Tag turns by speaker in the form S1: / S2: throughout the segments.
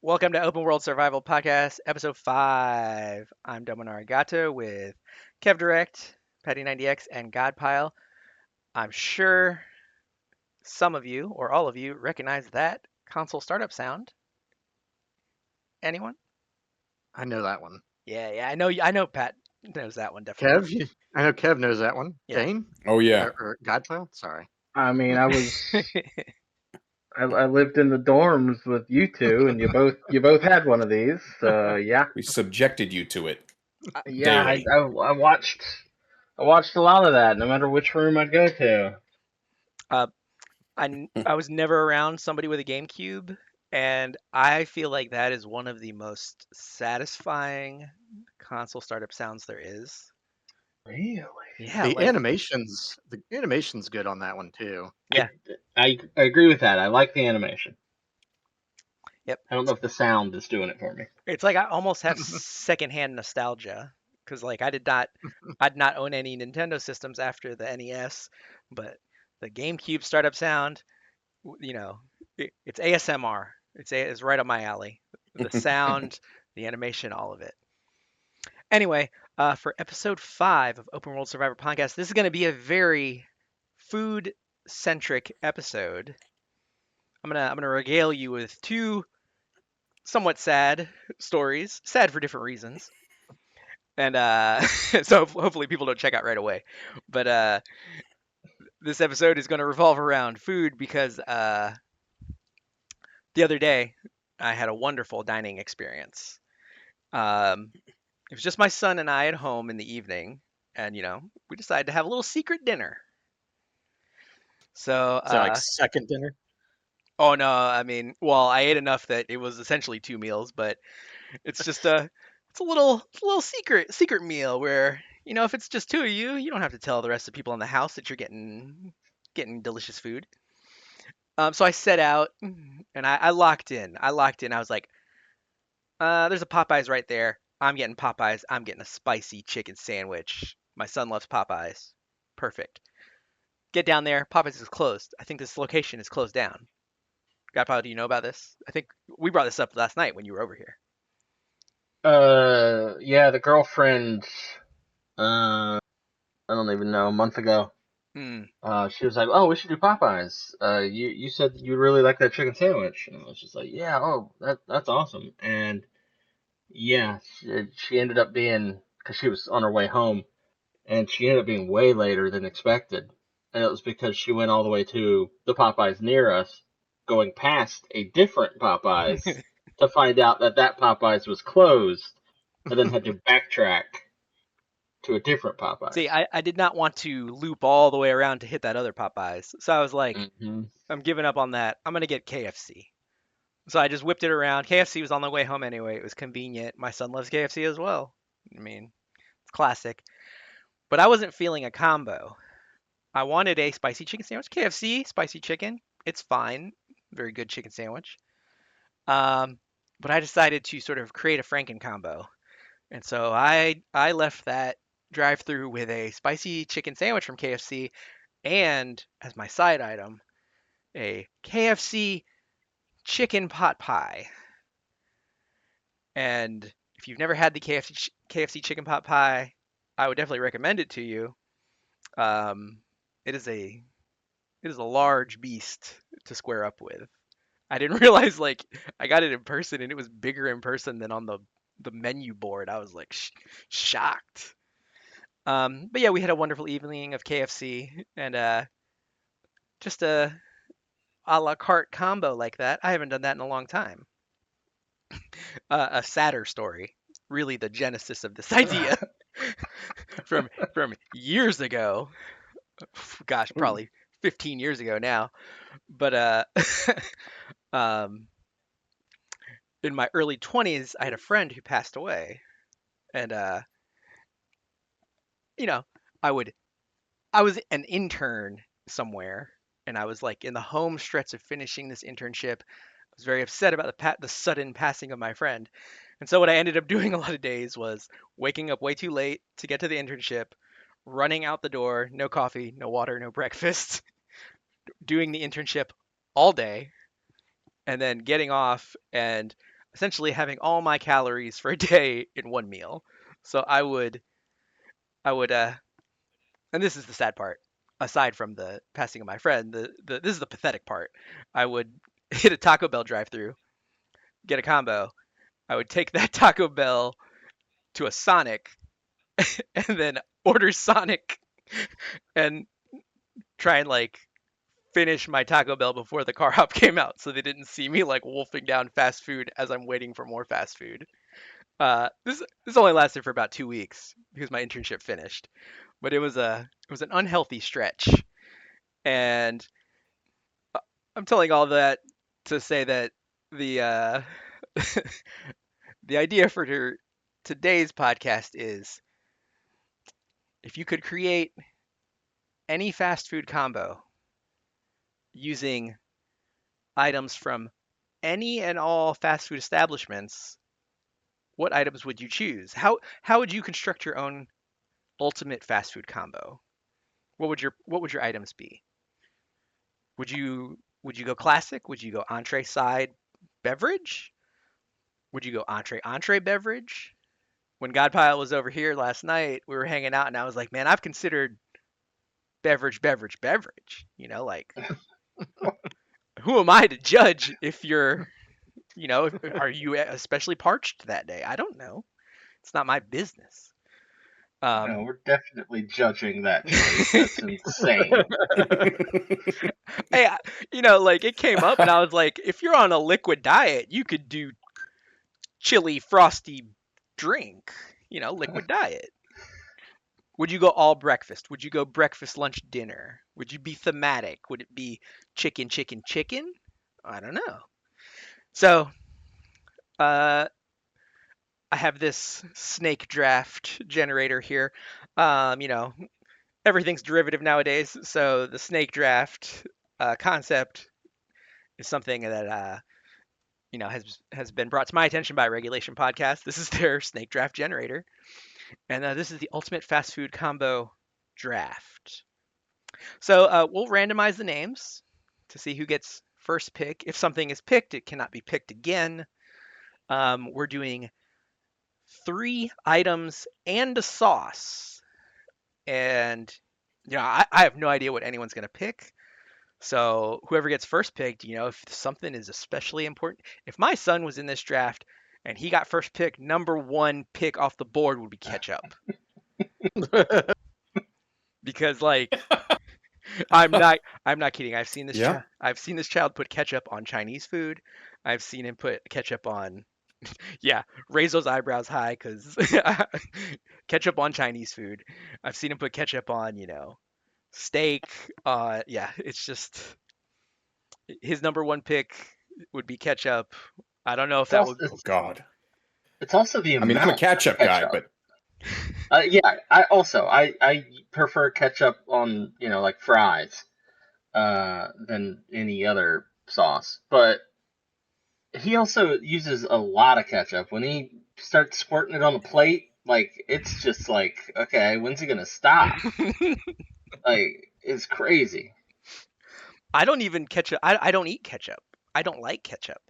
S1: Welcome to Open World Survival Podcast, Episode 5. I'm domognarigato with KevDirect, Patty90X, and Godpile. I'm sure some of you, or all of you, recognize that console startup sound. Anyone?
S2: I know that one.
S1: Yeah, I know Pat knows that one, definitely.
S2: Kev, I know Kev knows that one.
S1: Yeah.
S2: Dane?
S3: Oh yeah,
S2: Or Godchild? Sorry.
S4: I mean, I lived in the dorms with you two, and you both had one of these. So yeah,
S3: we subjected you to it
S4: yeah. I,
S3: daily.
S4: I I watched I watched a lot of that. No matter which room I'd go to.
S1: uh, I was never around somebody with a GameCube, and I feel like that is one of the most satisfying console startup sounds there is.
S4: Really?
S1: Yeah,
S2: The
S1: like,
S2: animation's good on that one too.
S1: yeah,
S4: I agree with that. I like the animation.
S1: yep.
S4: I don't know if the sound is doing it for me.
S1: It's like I almost have secondhand nostalgia because like I'd not own any Nintendo systems after the NES, but the GameCube startup sound, it's ASMR. It's right up my alley. The sound, the animation, all of it. Anyway, for episode 5 of Open World Survivor Podcast, this is going to be a very food centric episode. I'm gonna regale you with two somewhat sad stories, sad for different reasons. And so hopefully people don't check out right away. But this episode is going to revolve around food because the other day I had a wonderful dining experience. It was just my son and I at home in the evening, and we decided to have a little secret dinner. So,
S2: Is that like second dinner?
S1: oh no, I mean, well, I ate enough that it was essentially two meals, but it's a little secret meal where if it's just two of you, you don't have to tell the rest of the people in the house that you're getting delicious food. So I set out and I locked in. I was like, there's a Popeyes right there. I'm getting Popeyes. I'm getting a spicy chicken sandwich. My son loves Popeyes. Perfect. Get down there. Popeyes is closed. I think this location is closed down. Godfather, do you know about this? I think we brought this up last night when you were over here.
S4: Yeah, the girlfriend. I don't even know. A month ago.
S1: Hmm.
S4: She was like, "Oh, we should do Popeyes. You said you really like that chicken sandwich." And I was just like, "Yeah, oh, that's awesome." And yeah, she ended up being because she was on her way home, and she ended up being way later than expected. And it was because she went all the way to the Popeyes near us, going past a different Popeyes to find out that that Popeyes was closed, and then had to backtrack to a different Popeyes.
S1: See, I did not want to loop all the way around to hit that other Popeyes. So I was like,
S4: Hmm.
S1: I'm giving up on that. I'm going to get KFC. So I just whipped it around. KFC was on the way home anyway. It was convenient. My son loves KFC as well. I mean, it's classic. But I wasn't feeling a combo. I wanted a spicy chicken sandwich. KFC, spicy chicken. It's fine. Very good chicken sandwich. Um, but I decided to sort of create a Franken combo. And so I left that drive through with a spicy chicken sandwich from KFC and as my side item, a KFC chicken pot pie. And if you've never had the KFC chicken pot pie, I would definitely recommend it to you. Um, it is a large beast to square up with. I didn't realize like I got it in person and it was bigger in person than on the menu board. I was like shocked. But yeah, we had a wonderful evening of KFC and just a la carte combo like that. I haven't done that in a long time. A sadder story, really the genesis of this idea from years ago. Gosh, probably 15 years ago now. But um, in my early 20s, I had a friend who passed away, and you know, I would I was an intern somewhere, and I was like in the home stretch of finishing this internship. I was very upset about the sudden passing of my friend. And so what I ended up doing a lot of days was waking up way too late to get to the internship, running out the door, no coffee, no water, no breakfast, doing the internship all day, and then getting off and essentially having all my calories for a day in one meal. So I would, and this is the sad part. Aside from the passing of my friend, this is the pathetic part. I would hit a Taco Bell drive-through, get a combo. I would take that Taco Bell to a Sonic, and then order Sonic and try and like finish my Taco Bell before the car hop came out, so they didn't see me like wolfing down fast food as I'm waiting for more fast food. This only lasted for about 2 weeks because my internship finished, but it was an unhealthy stretch, and I'm telling all that to say that the the idea for today's podcast is if you could create any fast food combo using items from any and all fast food establishments, what items would you choose? How would you construct your own ultimate fast food combo? What would your items be? Would you go classic? Would you go entree side beverage? Would you go entree beverage? When Godpile was over here last night, we were hanging out and I was like, "Man, I've considered beverage. Like who am I to judge if are you especially parched that day? I don't know. It's not my business."
S4: No,
S1: Um,
S4: we're definitely judging that choice. That's insane.
S1: hey, like it came up and I was like, if you're on a liquid diet, you could do chili frosty drink, liquid diet. Would you go all breakfast? Would you go breakfast, lunch, dinner? Would you be thematic? Would it be chicken, chicken, chicken? I don't know. So, uh, I have this snake draft generator here. You know, everything's derivative nowadays. So the snake draft concept is something that has been brought to my attention by Regulation Podcast. This is their snake draft generator, and this is the ultimate fast food combo draft. So we'll randomize the names to see who gets first pick. If something is picked, it cannot be picked again. We're doing 3 items and a sauce, and I have no idea what anyone's gonna pick. So whoever gets first picked, if something is especially important, if my son was in this draft and he got first pick, number one pick off the board would be ketchup. Because like I'm not kidding.
S3: Yeah.
S1: I've seen this child put ketchup on Chinese food. I've seen him put ketchup on yeah, raise those eyebrows high because ketchup on Chinese food. I've seen him put ketchup on, steak. Yeah, it's just his number one pick would be ketchup. I don't know if
S4: It's
S1: that
S4: also
S1: would.
S3: Oh God.
S4: it's also the
S3: I mean, I'm a
S4: amount of
S3: ketchup guy,
S4: ketchup.
S3: but
S4: Yeah, I prefer ketchup on like fries than any other sauce. But he also uses a lot of ketchup. When he starts squirting it on the plate, like it's just like, okay, when's he gonna stop? Like it's crazy.
S1: I don't even ketchup. I don't eat ketchup. I don't like ketchup.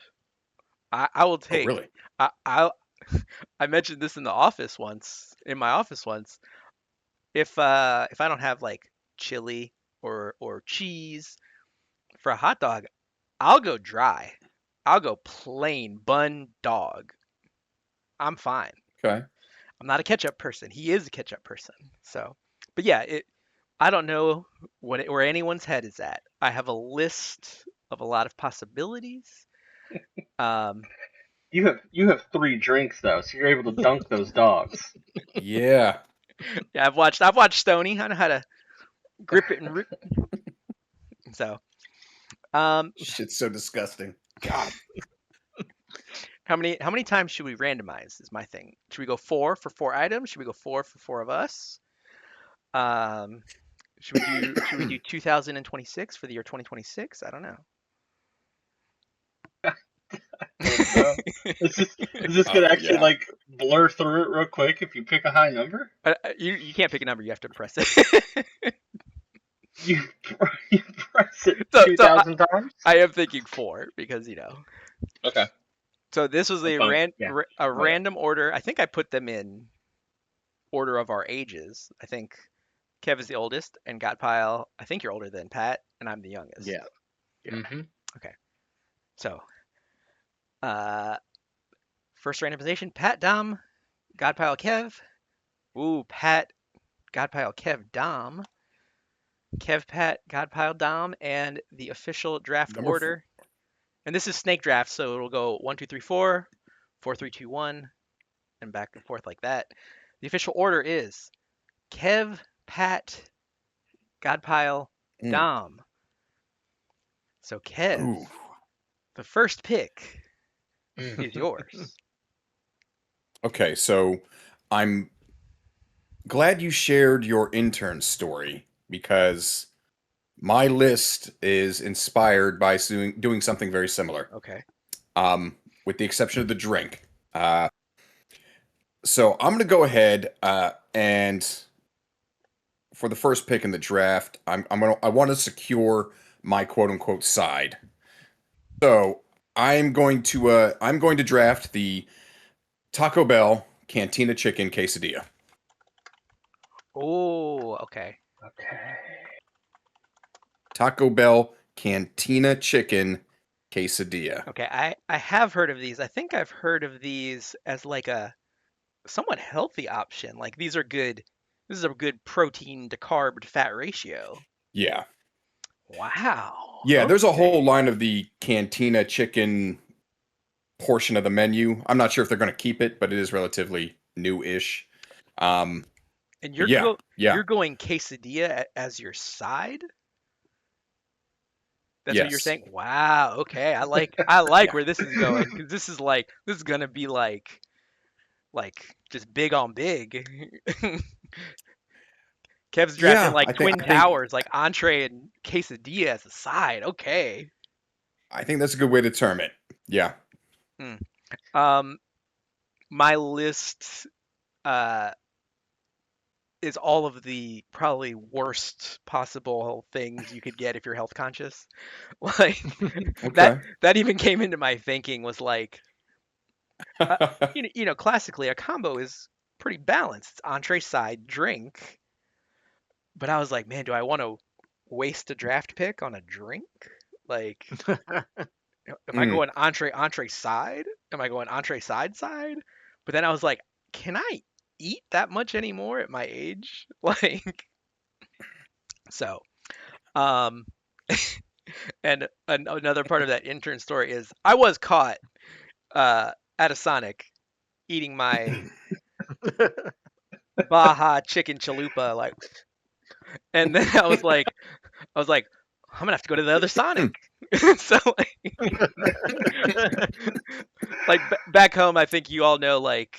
S1: I will
S3: oh
S1: take.
S3: really?
S1: I I mentioned this in the office once. In my office once, if I don't have like chili or cheese for a hot dog, I'll go dry. I'll go plain bun dog. I'm fine.
S3: Okay.
S1: I'm not a ketchup person. He is a ketchup person. So, but yeah, I don't know where anyone's head is at. I have a list of a lot of possibilities. Um,
S4: You have 3 drinks though, so you're able to dunk those dogs.
S3: Yeah.
S1: yeah, I've watched Stony. I know how to grip it and rip. So, um,
S3: Shit's so disgusting. God.
S1: how many times should we randomize? Is my thing. Should we go 4 for 4 items? Should we go 4 for 4 of us? Um, should we do 2026 for the year 2026? I don't know.
S4: And, is this gonna actually
S3: Yeah.
S4: like blur through it real quick if you pick a high number?
S1: You can't pick a number. You have to press it.
S4: You, you press it
S1: So
S4: 2,000 times?
S1: I am thinking 4 because
S4: Okay.
S1: So this was a
S4: Yeah.
S1: random order. I think I put them in order of our ages. I think Kev is the oldest, and Godpile, I think you're older than Pat, and I'm the youngest.
S2: Yeah. Yeah.
S4: Mm-hmm.
S1: Okay. So, uh, first randomization, Pat Dom, Godpile Kev. Ooh, Pat, Godpile Kev Dom. Kev Pat, Godpile Dom, and the official draft
S3: Number four.
S1: order. And this is snake draft, so it'll go 1, 2, 3, 4, 4, 3, 2, 1, and back and forth like that. The official order is Kev, Pat, Godpile,
S3: Mm.
S1: Dom. So Kev,
S3: Ooh.
S1: the first pick is yours.
S3: Okay, so I'm glad you shared your intern story because my list is inspired by doing something very similar.
S1: Okay.
S3: With the exception of the drink. So I'm going to go ahead and for the first pick in the draft, I want to secure my quote unquote side. So I'm going to draft the Taco Bell Cantina Chicken Quesadilla.
S1: Oh, okay.
S4: Okay.
S3: Taco Bell Cantina Chicken Quesadilla.
S1: Okay. I have heard of these. I think I've heard of these as like a somewhat healthy option. Like these are good. This is a good protein to carb to fat ratio.
S3: Yeah.
S1: Wow.
S3: Yeah, there's a
S1: Okay.
S3: whole line of the Cantina Chicken portion of the menu. I'm not sure if they're going to keep it, but it is relatively new-ish.
S1: And
S3: But yeah.
S1: you're going quesadilla as your side? That's what you're
S3: Yes.
S1: saying? Wow. Okay. I like
S3: Yeah.
S1: where this is going because this is gonna be like just big on big. Kev's drafting
S3: Yeah,
S1: like
S3: I
S1: twin
S3: think
S1: towers, like entree and quesadilla as a side. Okay.
S3: that's a good way to term it. Yeah.
S1: Hmm. Um, my list uh is all of the probably worst possible things you could get if you're health conscious. Like that
S3: Okay.
S1: that even came into my thinking was like uh, classically a combo is pretty balanced. It's entree side drink, but I was like, man, do I want to waste a draft pick on a drink? Like, am I
S3: Mm.
S1: going entree side? Am I going entree side side? But then I was like, can I eat that much anymore at my age? Like, so, um, and another part of that intern story is I was caught at a Sonic eating my Baja chicken chalupa, like, and then I was like, I'm gonna have to go to the other Sonic. So back home, I think you all know like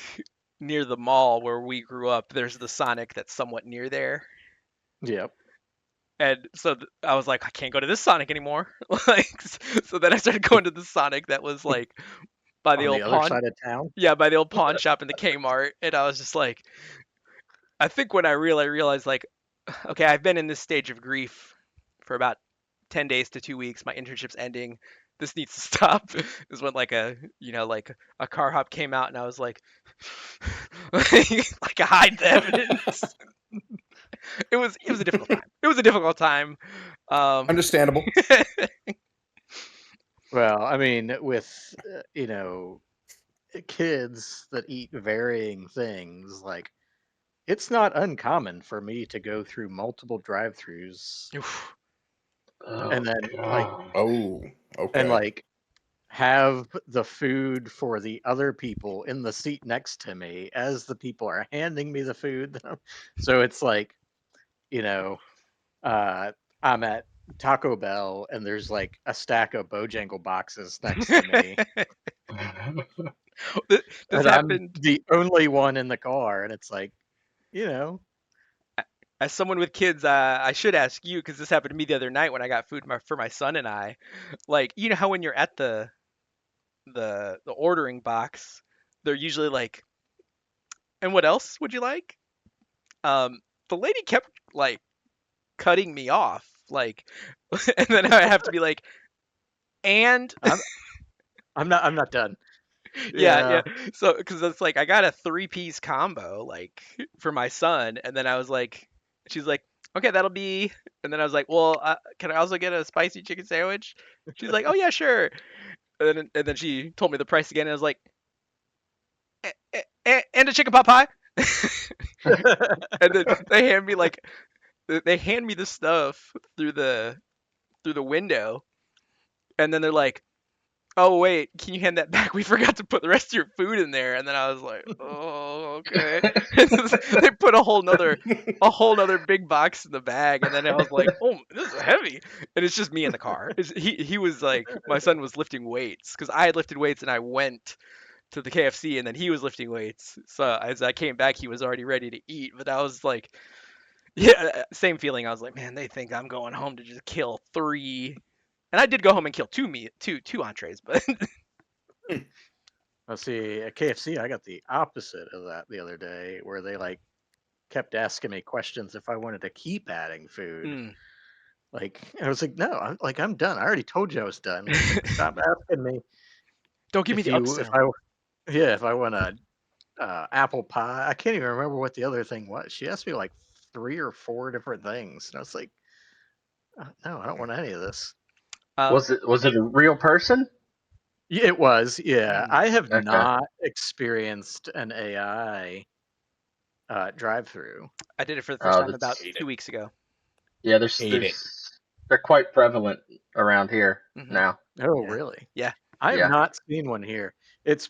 S1: near the mall where we grew up, there's the Sonic that's somewhat near there.
S2: Yep.
S1: And so I was like, I can't go to this Sonic anymore. Like, so then I started going to the Sonic that was like by the
S2: On the
S1: old
S2: other
S1: pawn,
S2: side of town.
S1: yeah, by the old pawn shop in the Kmart. And I was just like, I think when I realized like, okay, I've been in this stage of grief for about 10 days to 2 weeks. My internship's ending. This needs to stop. Is when like like a car hop came out and I was like, like I hide the evidence. It was a difficult time. It was a difficult time. Um,
S3: Understandable.
S2: Well, I mean, with kids that eat varying things, like it's not uncommon for me to go through multiple drive-throughs
S1: oof.
S4: Oh
S2: and then
S4: god.
S3: Oh,
S2: and
S3: okay.
S2: like have the food for the other people in the seat next to me as the people are handing me the food. So it's like, you know, uh, I'm at Taco Bell and there's like a stack of Bojangle boxes next to me,
S1: This
S2: and I'm
S1: happened
S2: the only one in the car, and it's like, you know,
S1: as someone with kids. I should ask you because this happened to me the other night when I got food for my son and I. Like, you know how when you're at the ordering box, they're usually like, "And what else would you like?" Um, the lady kept like cutting me off, like, and then I have to be like, "And,"
S2: I'm I'm not done.
S1: Yeah, yeah.
S2: Yeah.
S1: So, because it's like I got a three-piece combo like for my son, and then I was like, she's like, okay, that'll be. And then I was like, well, can I also get a spicy chicken sandwich? She's like, oh yeah, sure. And then she told me the price again, and I was like, and a chicken pot pie. And then they hand me the stuff through the window, and then they're like, oh wait, can you hand that back? We forgot to put the rest of your food in there. And then I was like, oh okay. They put a whole nother big box in the bag, and then I was like, oh, this is heavy. And it's just me in the car. He was like, my son was lifting weights because I had lifted weights and I went to the KFC, and then he was lifting weights. So as I came back, he was already ready to eat. But I was like, yeah, same feeling. I was like, man, they think I'm going home to just kill three. And I did go home and kill two entrees, but
S2: Let's see, at KFC, I got the opposite of that the other day, where they like kept asking me questions if I wanted to keep adding food.
S1: mm.
S2: Like, I was like, no, I'm done. I already told you I was done. Like, stop asking me
S1: Don't give me the
S2: if
S1: upsell.
S2: I, yeah, if I want a apple pie. I can't even remember what the other thing was. She asked me like 3 or 4 different things, and I was like, no, I don't want any of this.
S1: Um,
S4: Was it a real person?
S2: Yeah, it was, yeah.
S1: mm,
S2: I have
S4: Okay.
S2: not experienced an AI drive-through.
S1: I did it for the first
S4: Oh,
S1: time about
S4: that's
S3: Hate it.
S1: 2 weeks ago.
S4: yeah. There's
S3: Hate it.
S4: they're quite prevalent around here
S1: Hmm.
S4: now.
S2: Oh,
S1: Yeah,
S2: really?
S1: yeah.
S2: I have
S4: Yeah.
S2: not seen one here. It's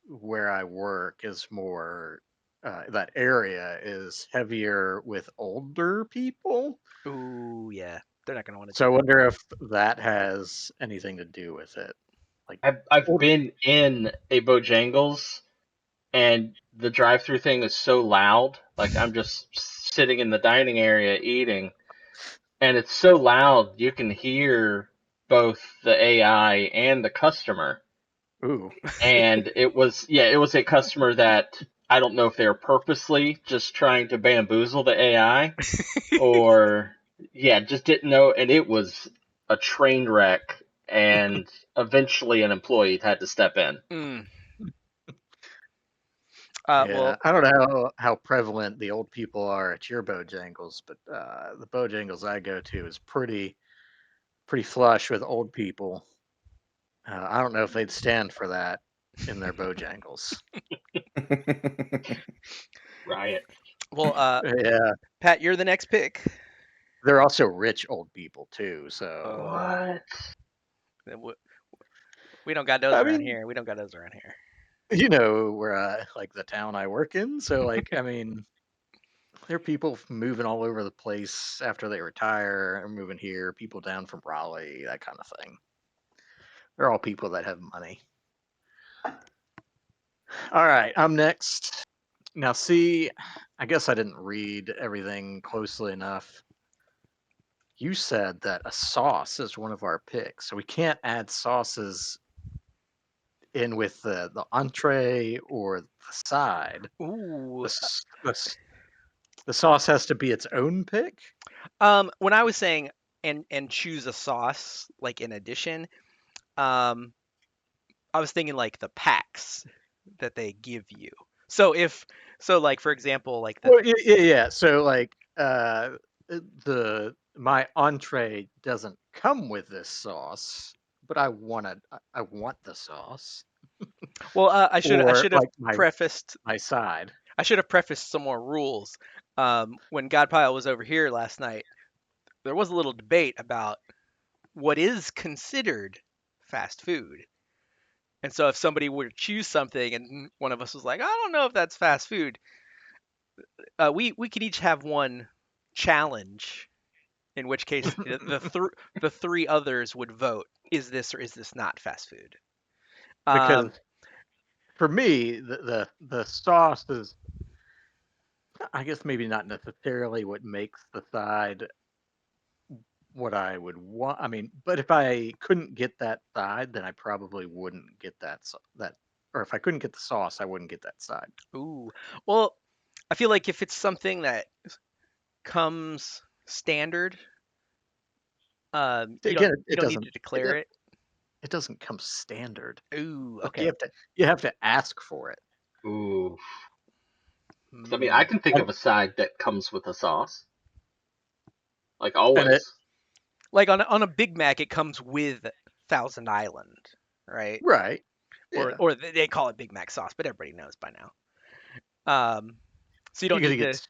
S2: where I work is more that area is heavier with older people.
S1: Ooh, yeah. They're not gonna want to
S2: So I
S1: deal with
S2: wonder
S1: that.
S2: if that has anything to do with it. Like,
S4: I've
S2: older.
S4: been in a Bojangles, and the drive-through thing is so loud. Like I'm just sitting in the dining area eating, and it's so loud you can hear both the AI and the customer.
S2: Ooh.
S4: And it was a customer that I don't know if they were purposely just trying to bamboozle the AI or just didn't know, and it was a train wreck, and eventually an employee had to step in.
S1: Mm.
S2: Yeah,
S1: Well,
S2: I don't know how prevalent the old people are at your Bojangles, but the Bojangles I go to is pretty flush with old people. I don't know if they'd stand for that in their Bojangles.
S4: Riot.
S1: well,
S2: Yeah,
S1: Pat, you're the next pick.
S2: they're also rich old people too. So
S1: Oh,
S4: What?
S1: we don't got those
S2: I
S1: around
S2: mean,
S1: here. We don't got those around here.
S2: where like the town I work in. So like, I mean, there are people moving all over the place after they retire, or moving here. People down from Raleigh, that kind of thing. They're all people that have money. All right, I'm next. Now, see, I guess I didn't read everything closely enough. You said that a sauce is one of our picks, so we can't add sauces in with the entree or the side.
S1: Ooh.
S2: The sauce has to be its own pick.
S1: When I was saying and choose a sauce like in addition, um, I was thinking like the packs that they give you. So like for example, like the
S2: Well, yeah. So like, the my entree doesn't come with this sauce, but I want the sauce,
S1: well, I should I
S2: or
S1: should have
S2: like
S1: prefaced
S2: my side.
S1: I should have prefaced some more rules. When Godpile was over here last night, there was a little debate about what is considered fast food. And so if somebody were to choose something and one of us was like, I don't know if that's fast food, we could each have one challenge. In which case, the three others would vote: is this or is this not fast food?
S2: Because
S1: Um,
S2: for me, the sauce is, I guess, maybe not necessarily what makes the side what I would want. I mean, but if I couldn't get that side, then I probably wouldn't get that. Or if I couldn't get the sauce, I wouldn't get that side.
S1: ooh, well, I feel like if it's something that comes standard, you don't
S2: Again,
S1: you
S2: it
S1: don't need
S2: doesn't.
S1: to declare it.
S2: it doesn't come standard.
S1: Ooh,
S2: Like
S1: okay.
S2: you have to ask for it.
S4: Ooh. I mean, I
S1: Hmm.
S4: can think
S2: And,
S4: of a side that comes with a sauce, like
S2: and it
S4: always.
S1: Like on a Big Mac, it comes with Thousand Island, right?
S2: right.
S1: Or
S2: Yeah.
S1: or they call it Big Mac sauce, but everybody knows by now. So you don't
S2: You're gonna
S1: need
S2: get
S1: to.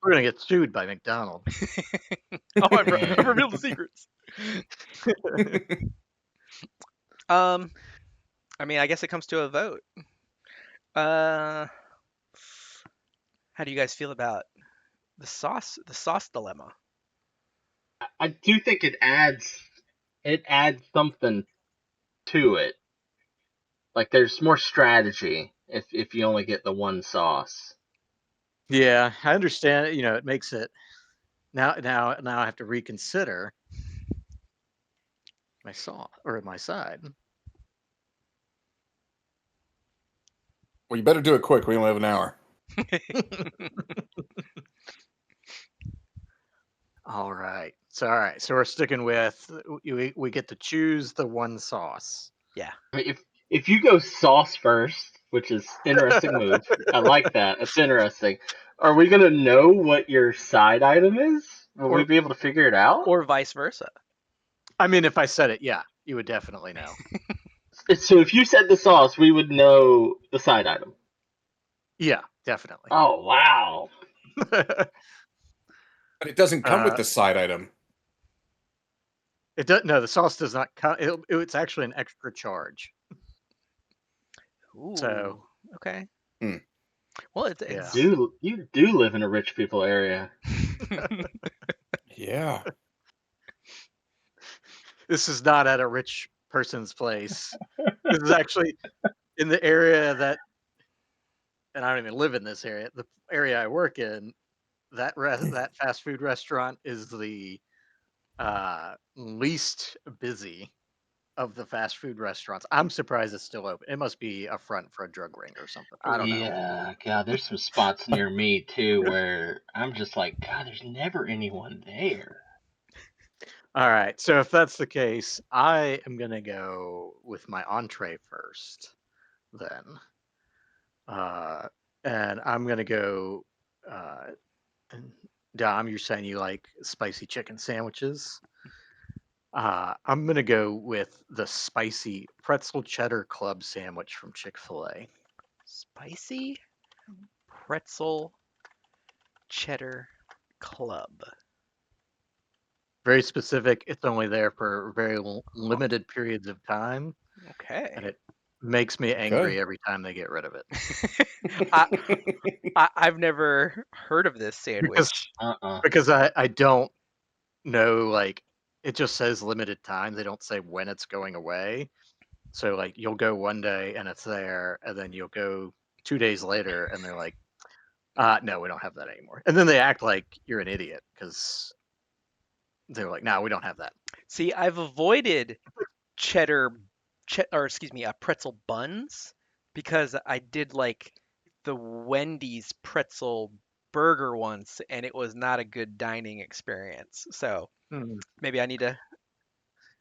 S2: we're gonna get sued by McDonald's.
S1: Oh, I've
S4: Man.
S1: revealed the secrets. Um, I mean, I guess it comes to a vote. Uh, how do you guys feel about the sauce dilemma?
S4: I do think it adds something to it. Like there's more strategy if you only get the one sauce.
S2: Yeah, I understand. You know, it makes it now I have to reconsider my saw or my side.
S3: Well, you better do it quick. We only have an hour.
S2: All right. So we're sticking with we get to choose the one sauce.
S1: Yeah.
S4: I mean, if you go sauce first, which is interesting move, I like that. It's interesting. Are we gonna know what your side item is? Will we
S2: Or
S4: be able to figure it out?
S1: Or vice versa.
S2: I mean, if I said it, yeah, you would definitely know.
S4: So if you said the sauce, we would know the side item.
S2: Yeah, definitely.
S4: Oh wow.
S3: But it doesn't come with
S2: uh,
S3: the side item.
S2: it does no, the sauce does not come. It's actually an extra charge. So
S1: Ooh. Okay.
S3: Hmm.
S1: Well,
S2: yeah,
S4: You do live in a rich people area.
S3: Yeah.
S2: this is not at a rich person's place. This is actually in the area that, and I don't even live in this area. The area I work in, that fast food restaurant is the least busy of the fast food restaurants. I'm surprised it's still open. It must be a front for a drug ring or something. I don't know.
S4: Yeah, God, there's some spots near me too where I'm just like, God, there's never anyone there.
S2: All right. So if that's the case, I am gonna go with my entree first. Then, uh, and I'm gonna go. Uh, and Dom, you're saying you like spicy chicken sandwiches. I'm gonna go with the spicy pretzel cheddar club sandwich from Chick-fil-A.
S1: Spicy pretzel cheddar club.
S2: Very specific. It's only there for very
S1: Huh.
S2: limited periods of time, and
S1: Okay.
S2: it makes me
S3: Okay.
S2: angry every time they get rid of it.
S1: I, I've never heard of this
S2: Because
S1: sandwich.
S4: Uh-uh.
S2: because I don't know, like, it just says limited time. They don't say when it's going away. So like you'll go one day and it's there, and then you'll go 2 days later and they're like, no, we don't have that anymore. And then they act like you're an idiot because they're like, no, we don't have that.
S1: See, I've avoided cheddar, or excuse me, pretzel buns because I did like the Wendy's pretzel burger once, and it was not a good dining experience. So
S2: Hmm.
S1: maybe I need to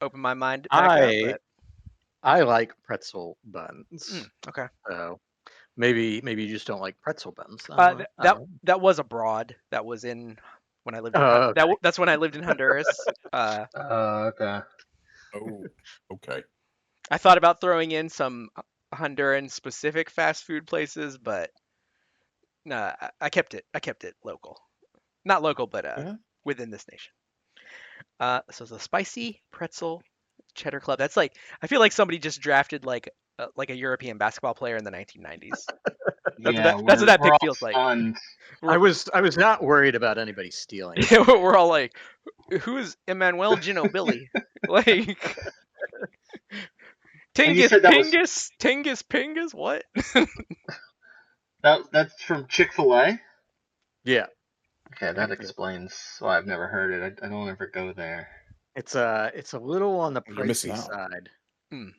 S1: open my mind back up.
S2: I
S1: But
S2: I like pretzel buns.
S1: okay,
S2: So maybe you just don't like pretzel buns. I
S1: that
S2: don't know.
S1: that was abroad. That was in when I lived in
S2: Oh, okay.
S1: that's when I lived in Honduras.
S4: Okay.
S3: Oh, okay.
S1: I thought about throwing in some Honduran specific fast food places, but no, I kept it. I kept it local, not local, but
S3: Yeah.
S1: within this nation. So the spicy pretzel cheddar club. That's like I feel like somebody just drafted like a European basketball player in the 1990s.
S4: Yeah,
S1: That's what
S4: we're
S1: that
S4: we're
S1: pick
S4: all
S1: feels like.
S4: stunned.
S2: I
S1: We're
S2: was not worried about anybody stealing it.
S1: we're all like, who is Emmanuel Ginobili? Like
S4: And you
S1: Tingus
S4: said that was
S1: Pingus Tingus Pingus. What?
S4: that's from Chick-fil-A?
S2: Yeah.
S4: Okay, that explains why I've never heard it. I don't ever go there.
S2: It's a little on the
S3: You're missing
S2: pricey
S3: out.
S2: side.
S1: Hmm,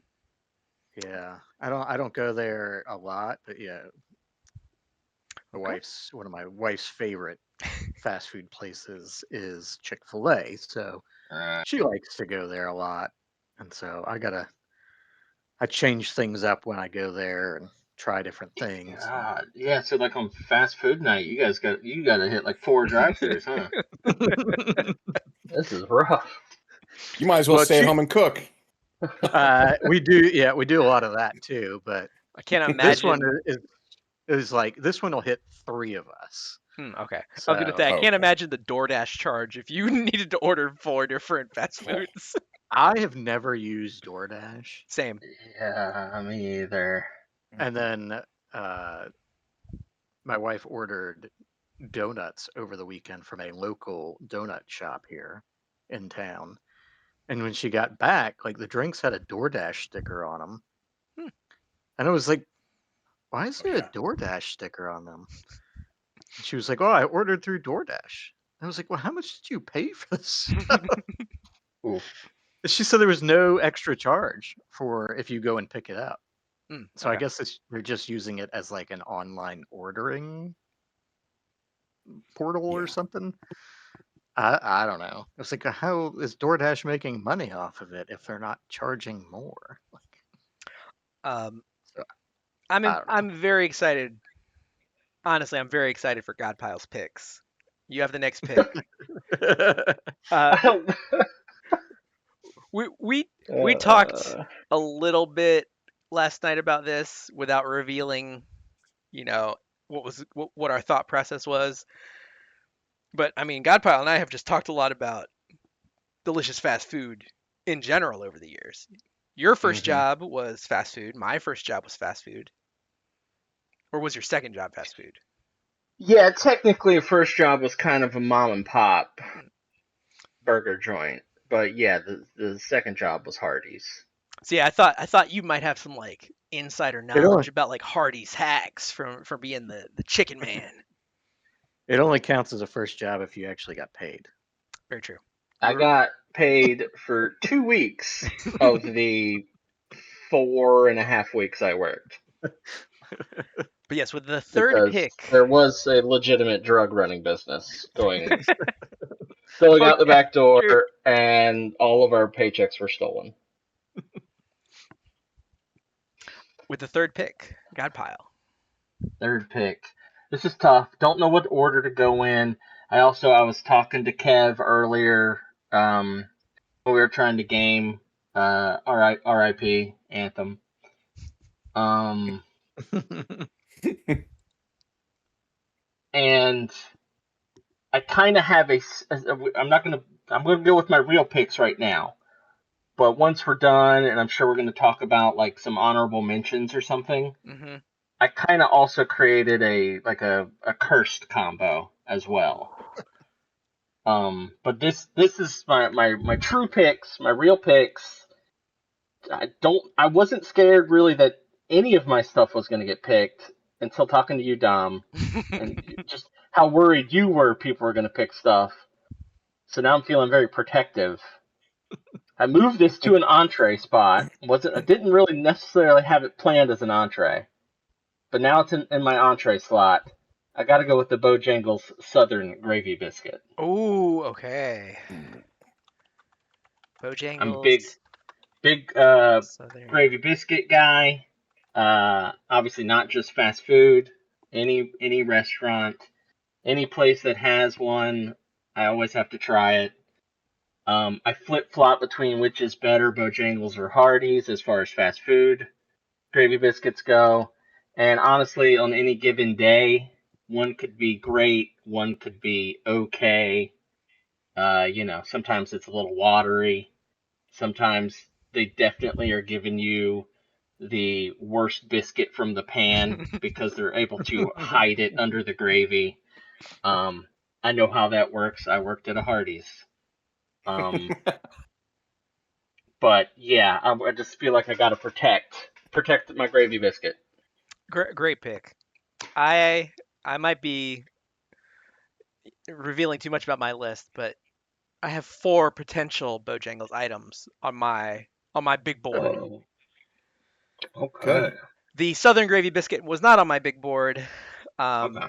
S2: Yeah. I don't go there a lot, but yeah,
S1: okay.
S2: one of my wife's favorite fast food places is Chick-fil-A. So
S4: Uh,
S2: she likes to go there a lot. And so I gotta I change things up when I go there and try different things.
S4: God, yeah. So like on fast food night, you got to hit like 4 drive-throughs, huh? This is rough.
S3: You might as well
S2: Well,
S3: stay at home and cook.
S2: we do, yeah, we do a lot of that too. But
S1: I can't
S2: this one
S1: imagine.
S2: is like this one will hit 3 of us.
S1: Okay. I was gonna
S2: So
S1: say I can't
S3: Okay.
S1: imagine the DoorDash charge if you needed to order 4 different fast foods.
S2: I have never used DoorDash,
S1: Same.
S4: Yeah, me either.
S2: and then uh, my wife ordered donuts over the weekend from a local donut shop here in town. And when she got back, like the drinks had a DoorDash sticker on them,
S1: Hmm.
S2: and I was like, "Why is
S3: Oh
S2: there a
S3: yeah.
S2: DoorDash sticker on them?" And she was like, "Oh, I ordered through DoorDash." I was like, "Well, how much did you pay for this?"
S4: Oof.
S2: She said there was no extra charge for if you go and pick it up. So I
S1: Okay.
S2: guess they're just using it as like an online ordering portal or
S3: Yeah.
S2: something. I don't know. It's like, how is DoorDash making money off of it if they're not charging more? Like,
S1: Um,
S2: so,
S1: I'm
S2: I don't
S1: I'm very excited. Honestly, I'm very excited for Godpile's picks. You have the next pick.
S2: know.
S1: Uh,
S4: I don't.
S1: we talked a little bit last night about this without revealing, you know, what our thought process was. But I mean, Godpile and I have just talked a lot about delicious fast food in general over the years. Your first
S2: Mhm.
S1: job was fast food. My first job was fast food. Or was your second job fast food?
S4: Yeah, technically, a first job was kind of a mom and pop burger joint, but yeah, the second job was Hardee's.
S1: So yeah, I thought you might have some like insider
S2: It only
S1: knowledge about like Hardee's hacks from being the chicken man.
S2: it only counts as a first job if you actually got paid.
S1: Very true.
S4: I got paid for 2 weeks of the 4.5 weeks I worked
S1: But yes, with the third
S4: because
S1: pick.
S4: there was a legitimate drug running business going
S1: Oh
S4: out the
S1: yeah,
S4: back door,
S1: true.
S4: and all of our paychecks were stolen.
S1: With the third pick, Godpile.
S4: Third pick. This is tough. Don't know what order to go in. I was talking to Kev earlier. When we were trying to game RIP Anthem. Um, and I kind of have I'm not gonna. I'm gonna go with my real picks right now. But once we're done, and I'm sure we're gonna talk about like some honorable mentions or something.
S1: Hmm.
S4: I kind of also created a cursed combo as well. But this is my true picks, my real picks. I wasn't scared really that any of my stuff was gonna get picked until talking to you, Dom, and just how worried you were people were gonna pick stuff. So now I'm feeling very protective. I moved this to an entree spot. I didn't really necessarily have it planned as an entree, but now it's in my entree slot. I got to go with the Bojangles Southern Gravy Biscuit.
S1: Oh, okay.
S3: Ooh.
S4: I'm a big,
S1: Bojangles
S4: big
S1: Southern.
S4: gravy biscuit guy. Obviously, not just fast food. Any restaurant, any place that has one, I always have to try it. I flip flop between which is better, Bojangles or Hardee's, as far as fast food gravy biscuits go. And honestly, on any given day, one could be great, one could be okay. Sometimes it's a little watery. Sometimes they definitely are giving you the worst biscuit from the pan because they're able to hide it under the gravy. Um, I know how that works. I worked at a Hardee's. Um, but yeah, I just feel like I gotta protect my gravy biscuit.
S1: Great pick. I I might be revealing too much about my list, but I have 4 potential Bojangles items on my big board.
S4: Oh, okay,
S3: Okay.
S1: The Southern Gravy Biscuit was not on my big board. Um,
S4: okay.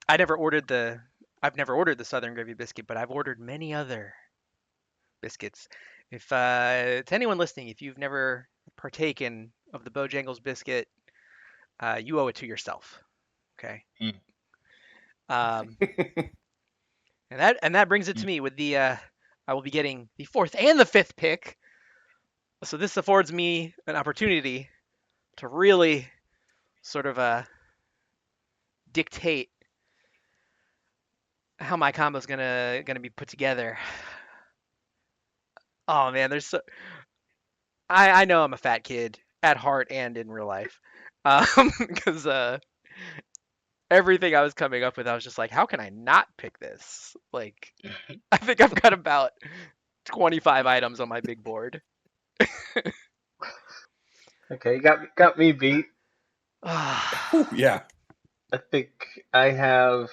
S1: I never ordered the I've never ordered the Southern Gravy Biscuit, but I've ordered many other biscuits. If to anyone listening, if you've never partaken of the Bojangles biscuit, you owe it to yourself. Okay.
S4: Mm.
S1: Um, and that brings it to me with the I will be getting the fourth and the fifth pick. So this affords me an opportunity to really sort of dictate how my combo's gonna be put together. Oh man, I know I'm a fat kid at heart and in real life, because everything I was coming up with, I was just like, how can I not pick this? Like, I think I've got about 25 items on my big board.
S4: Okay, got me beat.
S3: Whew, yeah.
S4: I think I have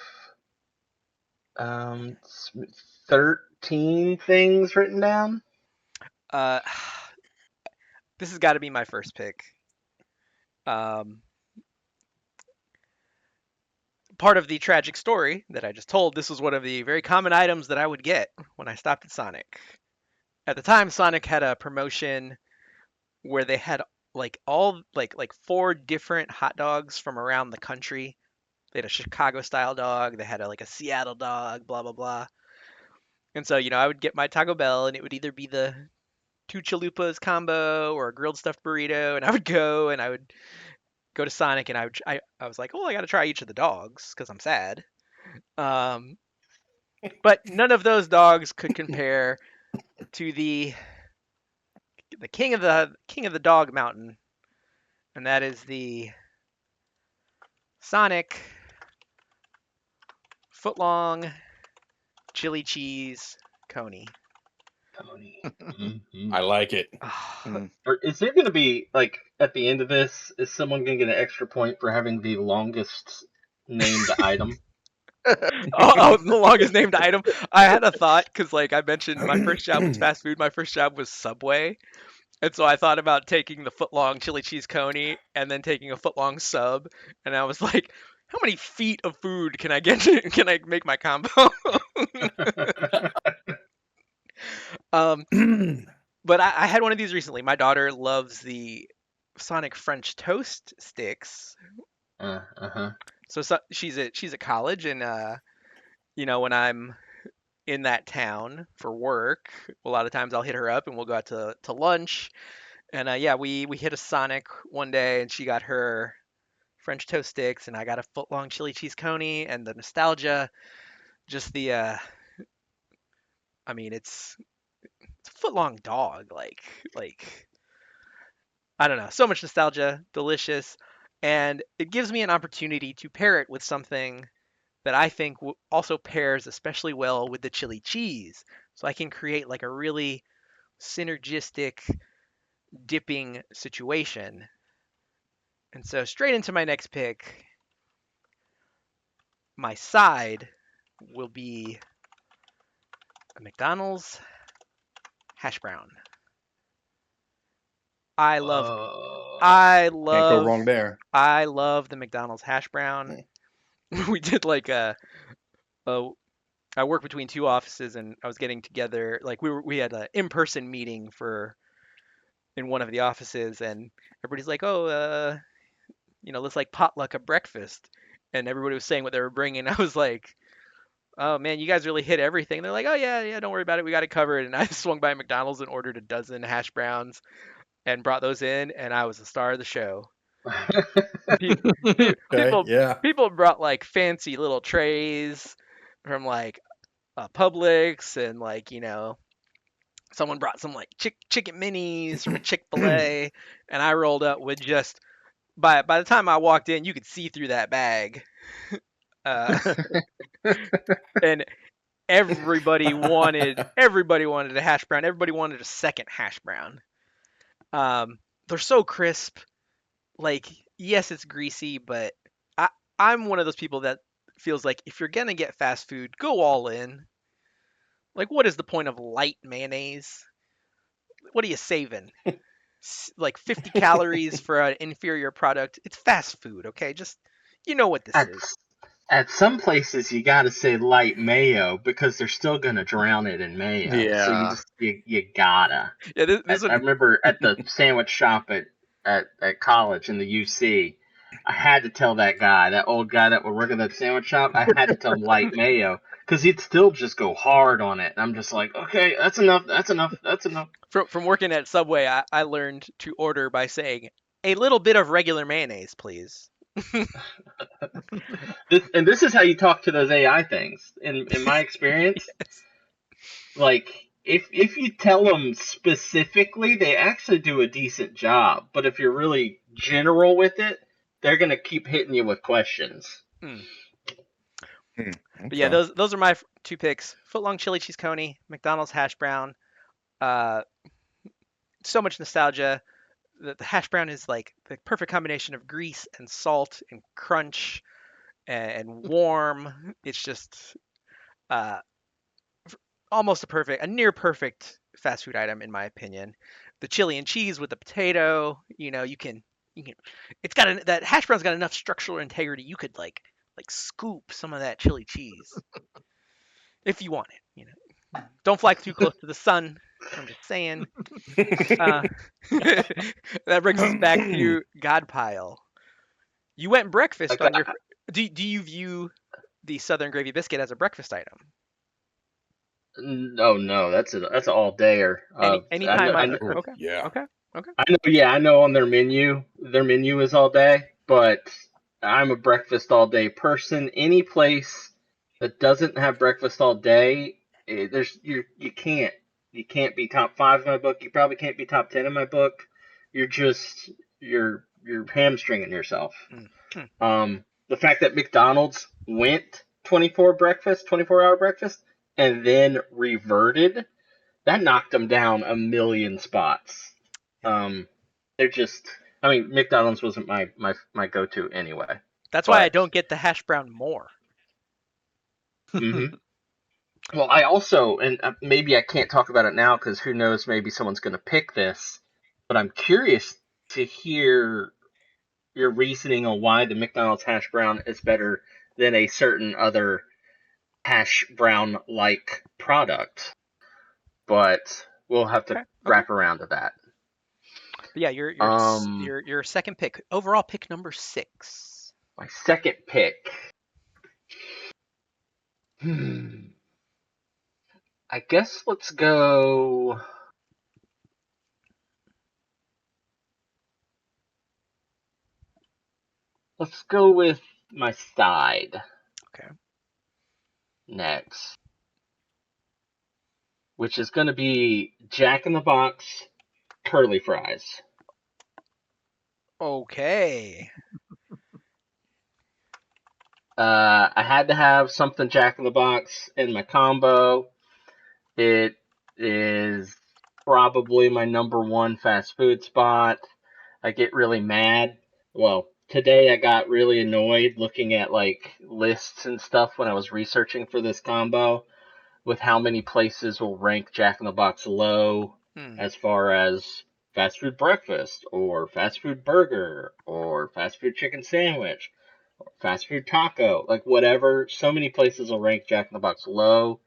S4: 13 things written down.
S1: uh, this has got to be my first pick. Um, Part of the tragic story that I just told, this was one of the very common items that I would get when I stopped at Sonic. At the time, Sonic had a promotion where they had like all like four different hot dogs from around the country. They had a Chicago style dog, they had like a Seattle dog, blah blah blah. And so, I would get my Taco Bell and it would either be the two chalupas combo or a grilled stuffed burrito, and I would go and I would go to Sonic and I was like, "Oh, I got to try each of the dogs cuz I'm sad." Um, but none of those dogs could compare to the king of the dog mountain, and that is the Sonic footlong chili cheese coney.
S4: Tony. Hmm.
S3: I like it.
S1: Ah,
S2: Mm.
S4: Or is there going to be, like, at the end of this, is someone going to get an extra point for having the longest named item?
S1: oh, the longest named item. I had a thought because, like I mentioned, my first job was fast food. My first job was Subway, and so I thought about taking the footlong chili cheese coney and then taking a footlong sub. And I was like, how many feet of food can I get? Can I make my combo? um, but I had one of these recently. My daughter loves the Sonic French toast sticks.
S4: uh-huh.
S1: So she's at college, and when I'm in that town for work, a lot of times I'll hit her up and we'll go out to lunch. And yeah, we hit a Sonic one day, and she got her French toast sticks, and I got a foot long chili cheese coney, and the nostalgia, just the I mean, it's a foot long dog, like I don't know, so much nostalgia, delicious, and it gives me an opportunity to pair it with something that I think also pairs especially well with the chili cheese. So I can create like a really synergistic dipping situation. And so straight into my next pick, my side will be a McDonald's hash brown. I love
S4: Oh.
S1: I
S3: Can't go
S1: love
S3: wrong there.
S1: I love the McDonald's hash brown. We did like a I work between two offices, and I was getting together like we had an in-person meeting for in one of the offices, and everybody's like, "Oh, let's like potluck a breakfast." And everybody was saying what they were bringing. I was like, "Oh man, you guys really hit everything." They're like, "Oh yeah, yeah, don't worry about it. We got it covered." And I swung by McDonald's and ordered a dozen hash browns and brought those in, and I was the star of the show. Pe-
S3: Okay,
S1: People
S3: yeah.
S1: people brought like fancy little trays from like Publix, and like someone brought some like chicken minis from a Chick-fil-A, and I rolled up with just by the time I walked in, you could see through that bag. Uh, and everybody wanted a hash brown. Everybody wanted a second hash brown. They're so crisp. Like, yes, it's greasy, but I I'm one of those people that feels like if you're gonna get fast food, go all in. Like, what is the point of light mayonnaise? What are you saving? Like 50 calories for an inferior product. It's fast food, okay? Just you know what this
S4: at,
S1: is.
S4: at some places you gotta say light mayo because they're still gonna drown it in mayo. So
S2: Yeah.
S4: you gotta.
S1: Yeah, this
S4: I
S1: one.
S4: remember at the sandwich shop at college in the UC, I had to tell that old guy that would work at that sandwich shop, I had to tell him light mayo because he'd still just go hard on it. And I'm just like, okay, that's enough, that's enough, that's enough.
S1: From working at Subway, I learned to order by saying a little bit of regular mayonnaise, please.
S4: This is how you talk to those AI things. In my experience,
S1: Yes.
S4: like if you tell them specifically, they actually do a decent job. But if you're really general with it, they're gonna keep hitting you with questions.
S1: Mm. But yeah,
S3: Okay.
S1: those are my two picks: footlong chili cheese coney, McDonald's hash brown. Uh, so much nostalgia. The hash brown is like the perfect combination of grease and salt and crunch and warm. It's just uh, almost a near perfect fast food item in my opinion. The chili and cheese with the potato, you can. That hash brown's got enough structural integrity. You could like scoop some of that chili cheese if you want it. Don't fly too close to the sun. I'm just saying. Uh, that brings us back to God Pile. You went breakfast
S4: Like
S1: on your. Do you view the Southern gravy biscuit as a breakfast item?
S4: no, no, that's an all dayer.
S1: Anytime on.
S3: Oh,
S1: Okay.
S3: yeah.
S1: Okay. Okay.
S4: I know, yeah, I know on their menu is all day, but I'm a breakfast all day person. Any place that doesn't have breakfast all day, there's you can't be top five in my book. You probably can't be top 10 in my book. You're just you're hamstringing yourself.
S1: Mm, mm.
S4: The fact that McDonald's went 24-hour breakfast, and then reverted, that knocked them down a million spots.
S1: Yeah.
S4: Um, they're just, I mean, McDonald's wasn't my go to anyway.
S1: That's why I
S4: But
S1: don't get the hash brown more.
S4: hmm well, I also, and maybe I can't talk about it now because who knows, maybe someone's going to pick this. But I'm curious to hear your reasoning on why the McDonald's hash brown is better than a certain other hash brown like product. But we'll have to
S1: Okay. Okay.
S4: wrap around to that.
S1: But yeah, your your s-
S4: Um,
S1: your your second pick, overall pick number 6.
S4: my second pick. Hmm. I guess let's go with my side
S1: Okay.
S4: next, which is going to be Jack in the Box curly fries.
S1: Okay.
S4: I had to have something Jack in the Box in my combo. It is probably my number one fast food spot. I get really mad. Well, today I got really annoyed looking at like lists and stuff when I was researching for this combo with how many places will rank Jack in the Box low
S1: Hmm.
S4: as far as fast food breakfast or fast food burger or fast food chicken sandwich or fast food taco, like whatever. So many places will rank Jack in the Box low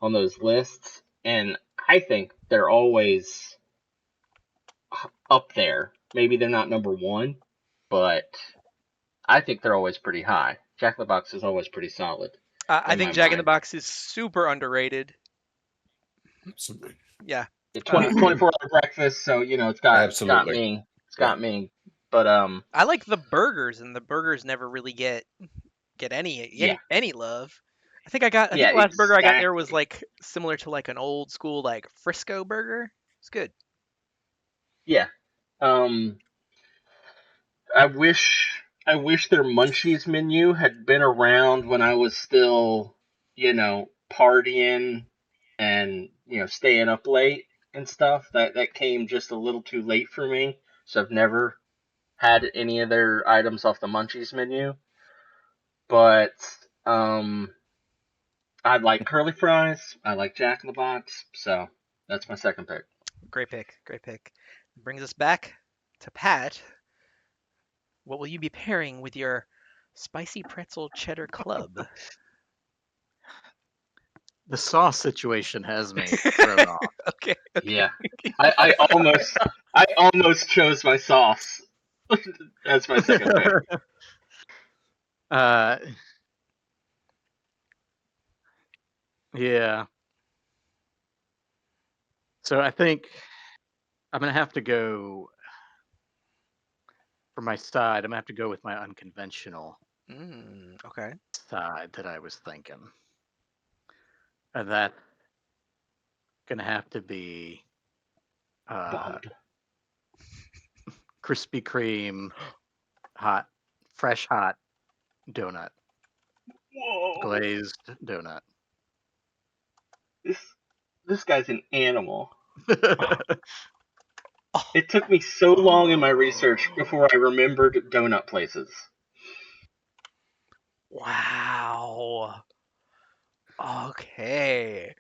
S4: on those lists, and I think they're always up there. Maybe they're not number one, but I think they're always pretty high. Jack in the Box is always pretty solid
S1: I
S4: in my
S1: think Jack in the
S4: mind.
S1: Box is super underrated.
S3: Absolutely.
S1: Yeah.
S4: It's
S1: Uh,
S4: 24-hour breakfast, so it's got
S3: Absolutely.
S4: me. It's
S3: Yeah.
S4: got me. But
S1: I like the burgers, and the burgers never really get any
S4: yeah,
S1: any love. I think
S4: yeah,
S1: the last burger I got there was
S4: exactly.
S1: like similar to like an old school like Frisco burger. It's good.
S4: Yeah. Um, I wish their Munchies menu had been around when I was still, partying and staying up late and stuff. That came just a little too late for me, so I've never had any of their items off the Munchies menu. But um, I like curly fries. I like Jack in the Box. So that's my second pick.
S1: Great pick. Great pick. Brings us back to Pat. What will you be pairing with your Spicy pretzel cheddar club.
S2: The sauce situation has me thrown off.
S1: Okay.
S4: Yeah, I almost chose my sauce as my second pick.
S2: uh, yeah. So I think I'm gonna have to go for my side. I'm gonna have to go with my unconventional
S1: Okay.
S2: side that I was thinking, and that's gonna have to be uh,
S4: Bummed.
S2: Krispy Kreme hot, fresh hot donut,
S4: Whoa,
S2: glazed donut.
S4: this this guy's an animal.
S1: Oh,
S4: It took me so long in my research before I remembered donut places.
S1: wow. Okay.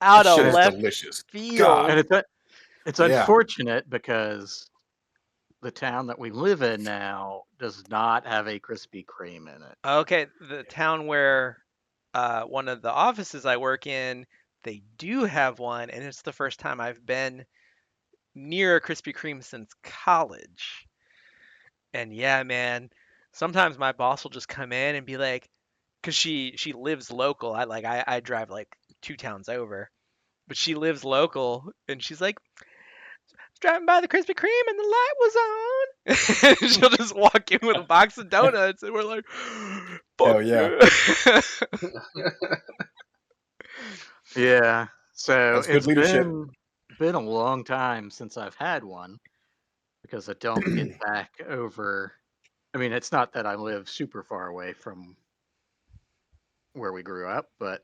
S3: That
S1: Out of
S3: shit is
S2: and
S1: left
S3: delicious. God.
S1: field.
S2: it's
S3: Yeah.
S2: unfortunate because the town that we live in now does not have a Krispy Kreme in it.
S1: Okay, the town where one of the offices I work in, they do have one, and it's the first time I've been near a Krispy Kreme since college. And yeah, man, sometimes my boss will just come in and be like, because she lives local. I drive like 2 towns over, but she lives local, and she's like, driving by the Krispy Kreme and the light was on. And she'll just walk in with a box of donuts, and we're like, fuck
S3: Hell yeah.
S1: yeah.
S2: Yeah. So
S3: That's good
S2: it's
S3: leadership.
S2: been a long time since I've had one because I don't get back over. I mean, it's not that I live super far away from where we grew up, but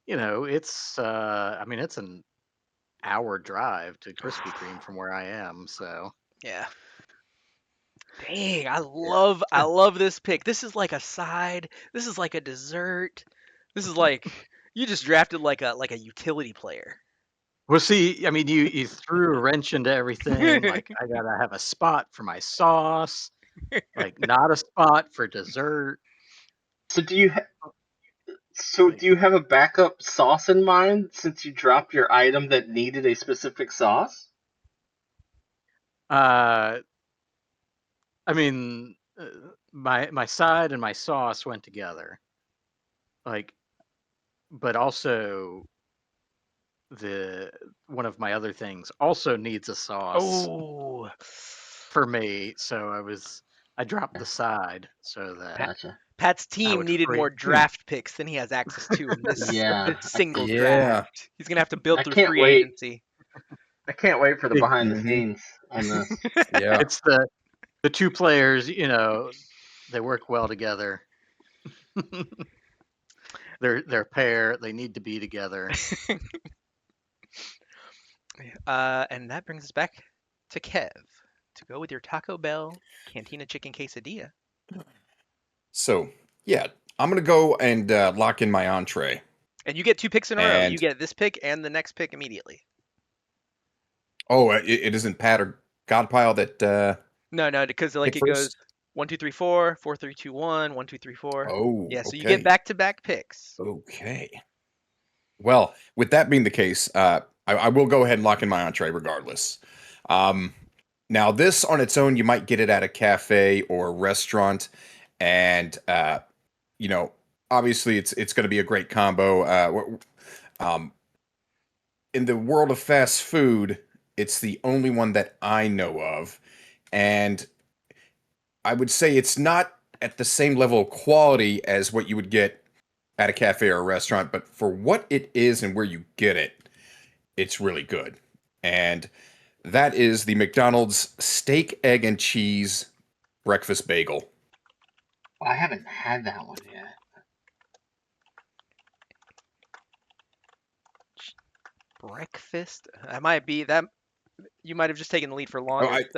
S2: it's I mean, it's an hour drive to Krispy Kreme from where I am, so
S1: Yeah. Dang, I
S2: yeah.
S1: love this pick. This is like a side. This is like a dessert. This is like you just drafted like a utility player.
S2: Well, see, I mean, you threw a wrench into everything. Like, I gotta have a spot for my sauce, like not a spot for dessert.
S4: So do you
S2: Like,
S4: do you have a backup sauce in mind since you dropped your item that needed a specific sauce?
S2: uh, I mean, my side and my sauce went together. Like, but also the one of my other things also needs a sauce
S1: Oh,
S2: for me. So I dropped the side so that
S1: Pat,
S4: Gotcha.
S1: Pat's
S2: I
S1: team
S2: would
S1: needed
S2: free.
S1: more draft picks than he has access to in
S4: Yeah,
S1: this single
S3: Yeah.
S1: draft. He's gonna have to build
S4: I
S1: through
S4: can't
S1: free
S4: wait.
S1: agency.
S4: I can't wait for the
S2: See,
S4: behind the
S3: Hmm.
S4: scenes on this.
S3: Yeah.
S2: it's the two players. They work well together. They're a pair. They need to be together.
S1: And that brings us back to Kev to go with your Taco Bell Cantina Chicken Quesadilla.
S3: So, yeah, I'm going to go and lock in my entree.
S1: And you get 2 picks in a row. You
S3: And,
S1: get this pick and the next pick immediately.
S3: oh, it isn't Pat or Godpile that
S1: No, because like
S3: pick
S1: it goes
S3: first?
S1: 1, 2, 3, 4, 4, 3, 2, 1, 1, 2, 3, 4.
S3: Oh,
S1: Yeah, so you get
S3: okay.
S1: back-to-back picks.
S3: Okay. Well, with that being the case, I will go ahead and lock in my entree regardless. Um, Now, this on its own, you might get it at a cafe or a restaurant, and you know, obviously, it's going to be a great combo. Um, in the world of fast food, it's the only one that I know of, and I would say it's not at the same level of quality as what you would get at a cafe or a restaurant, but for what it is and where you get it, it's really good. And that is the McDonald's steak, egg, and cheese breakfast bagel.
S4: I haven't had that one yet.
S1: Breakfast? That might be that. You might have just taken the lead for
S3: Oh,
S1: longest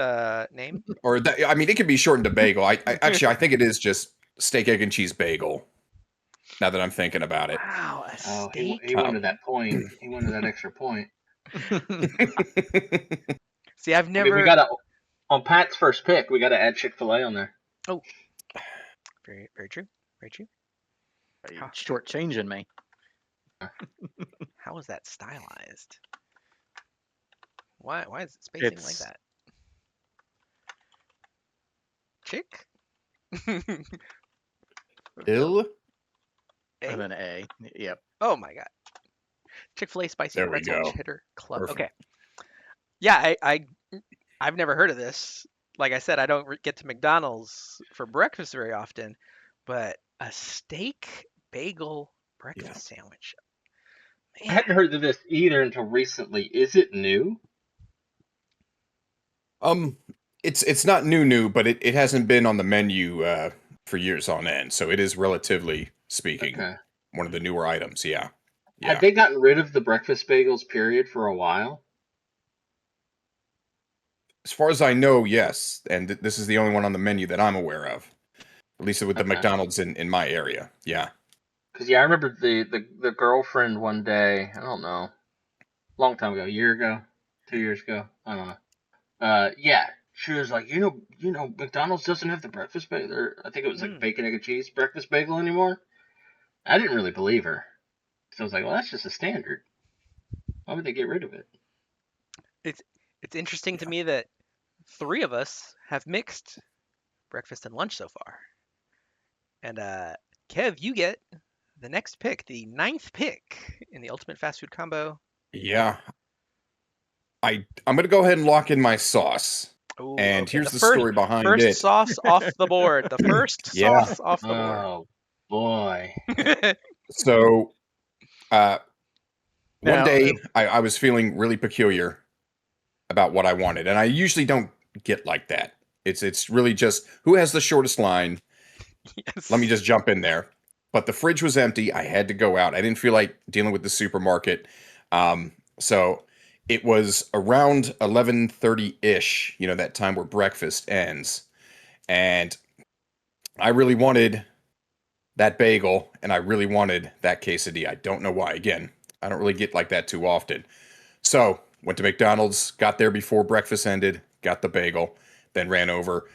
S1: name.
S3: or that, I mean, it could be shortened to bagel. I actually I think it is just steak, egg, and cheese bagel. Now that I'm thinking about it.
S1: Wow, a
S4: Oh,
S1: steak?
S4: he
S3: Um,
S4: wanted that point. He wanted that extra point.
S1: See, I've
S4: I mean, we
S1: never.
S4: gotta on Pat's first pick. We gotta add Chick-fil-A on there.
S1: Oh, Very, very true. Very true.
S2: You
S1: How,
S2: shortchanging me.
S1: how is that stylized? Why is it spacing like
S2: It's
S1: that? Chick? Phil?
S3: Ill.
S1: A?
S2: with an A. Yep.
S1: Oh my God. Chick-fil-A spicy
S3: There we
S1: pretzel
S3: go.
S1: cheddar club. Okay.
S3: Perfect.
S1: Yeah, I've never heard of this. Like I said, I don't get to McDonald's for breakfast very often, but a steak bagel
S3: Yeah.
S1: breakfast sandwich.
S4: I
S1: Man,
S4: hadn't heard of this either until recently. Is it new?
S3: Um, it's not new, but it hasn't been on the menu for years on end. So it is relatively speaking
S4: Okay.
S3: one of the newer items. Yeah.
S4: Had
S3: Yeah.
S4: they gotten rid of the breakfast bagels period for a while?
S3: As far as I know, yes. And this is the only one on the menu that I'm aware of. At least with the
S4: Okay.
S3: McDonald's in my area. Yeah.
S4: Because yeah, I remember the girlfriend one day. I don't know, long time ago, a year ago, 2 years ago. I don't know. Yeah, she was like, McDonald's doesn't have the breakfast bagel. Or I think it was like
S1: mm,
S4: bacon, egg, and cheese breakfast bagel anymore. I didn't really believe her. So I was like, well, that's just a standard. Why would they get rid of it?
S1: it's it's interesting to
S3: Yeah.
S1: me that three of us have mixed breakfast and lunch so far. And Kev, you get the next pick, the ninth pick in the ultimate fast food combo.
S3: Yeah. I'm gonna go ahead and lock in my sauce.
S1: Oh,
S3: And
S1: okay.
S3: here's the story behind
S1: First
S3: it.
S1: sauce off the board. The first
S3: Yeah.
S1: sauce off the board.
S4: Oh boy.
S3: So uh one
S2: Now,
S3: day I was feeling really peculiar about what I wanted. And I usually don't get like that. It's really just who has the shortest line. Let me
S1: Yes.
S3: just jump in there. But the fridge was empty. I had to go out. I didn't feel like dealing with the supermarket. So it was around 11:30-ish, that time where breakfast ends. And I really wanted that bagel and I really wanted that quesadilla. I don't know why. Again, I don't really get like that too often. So went to McDonald's, got there before breakfast ended, got the bagel, then ran over.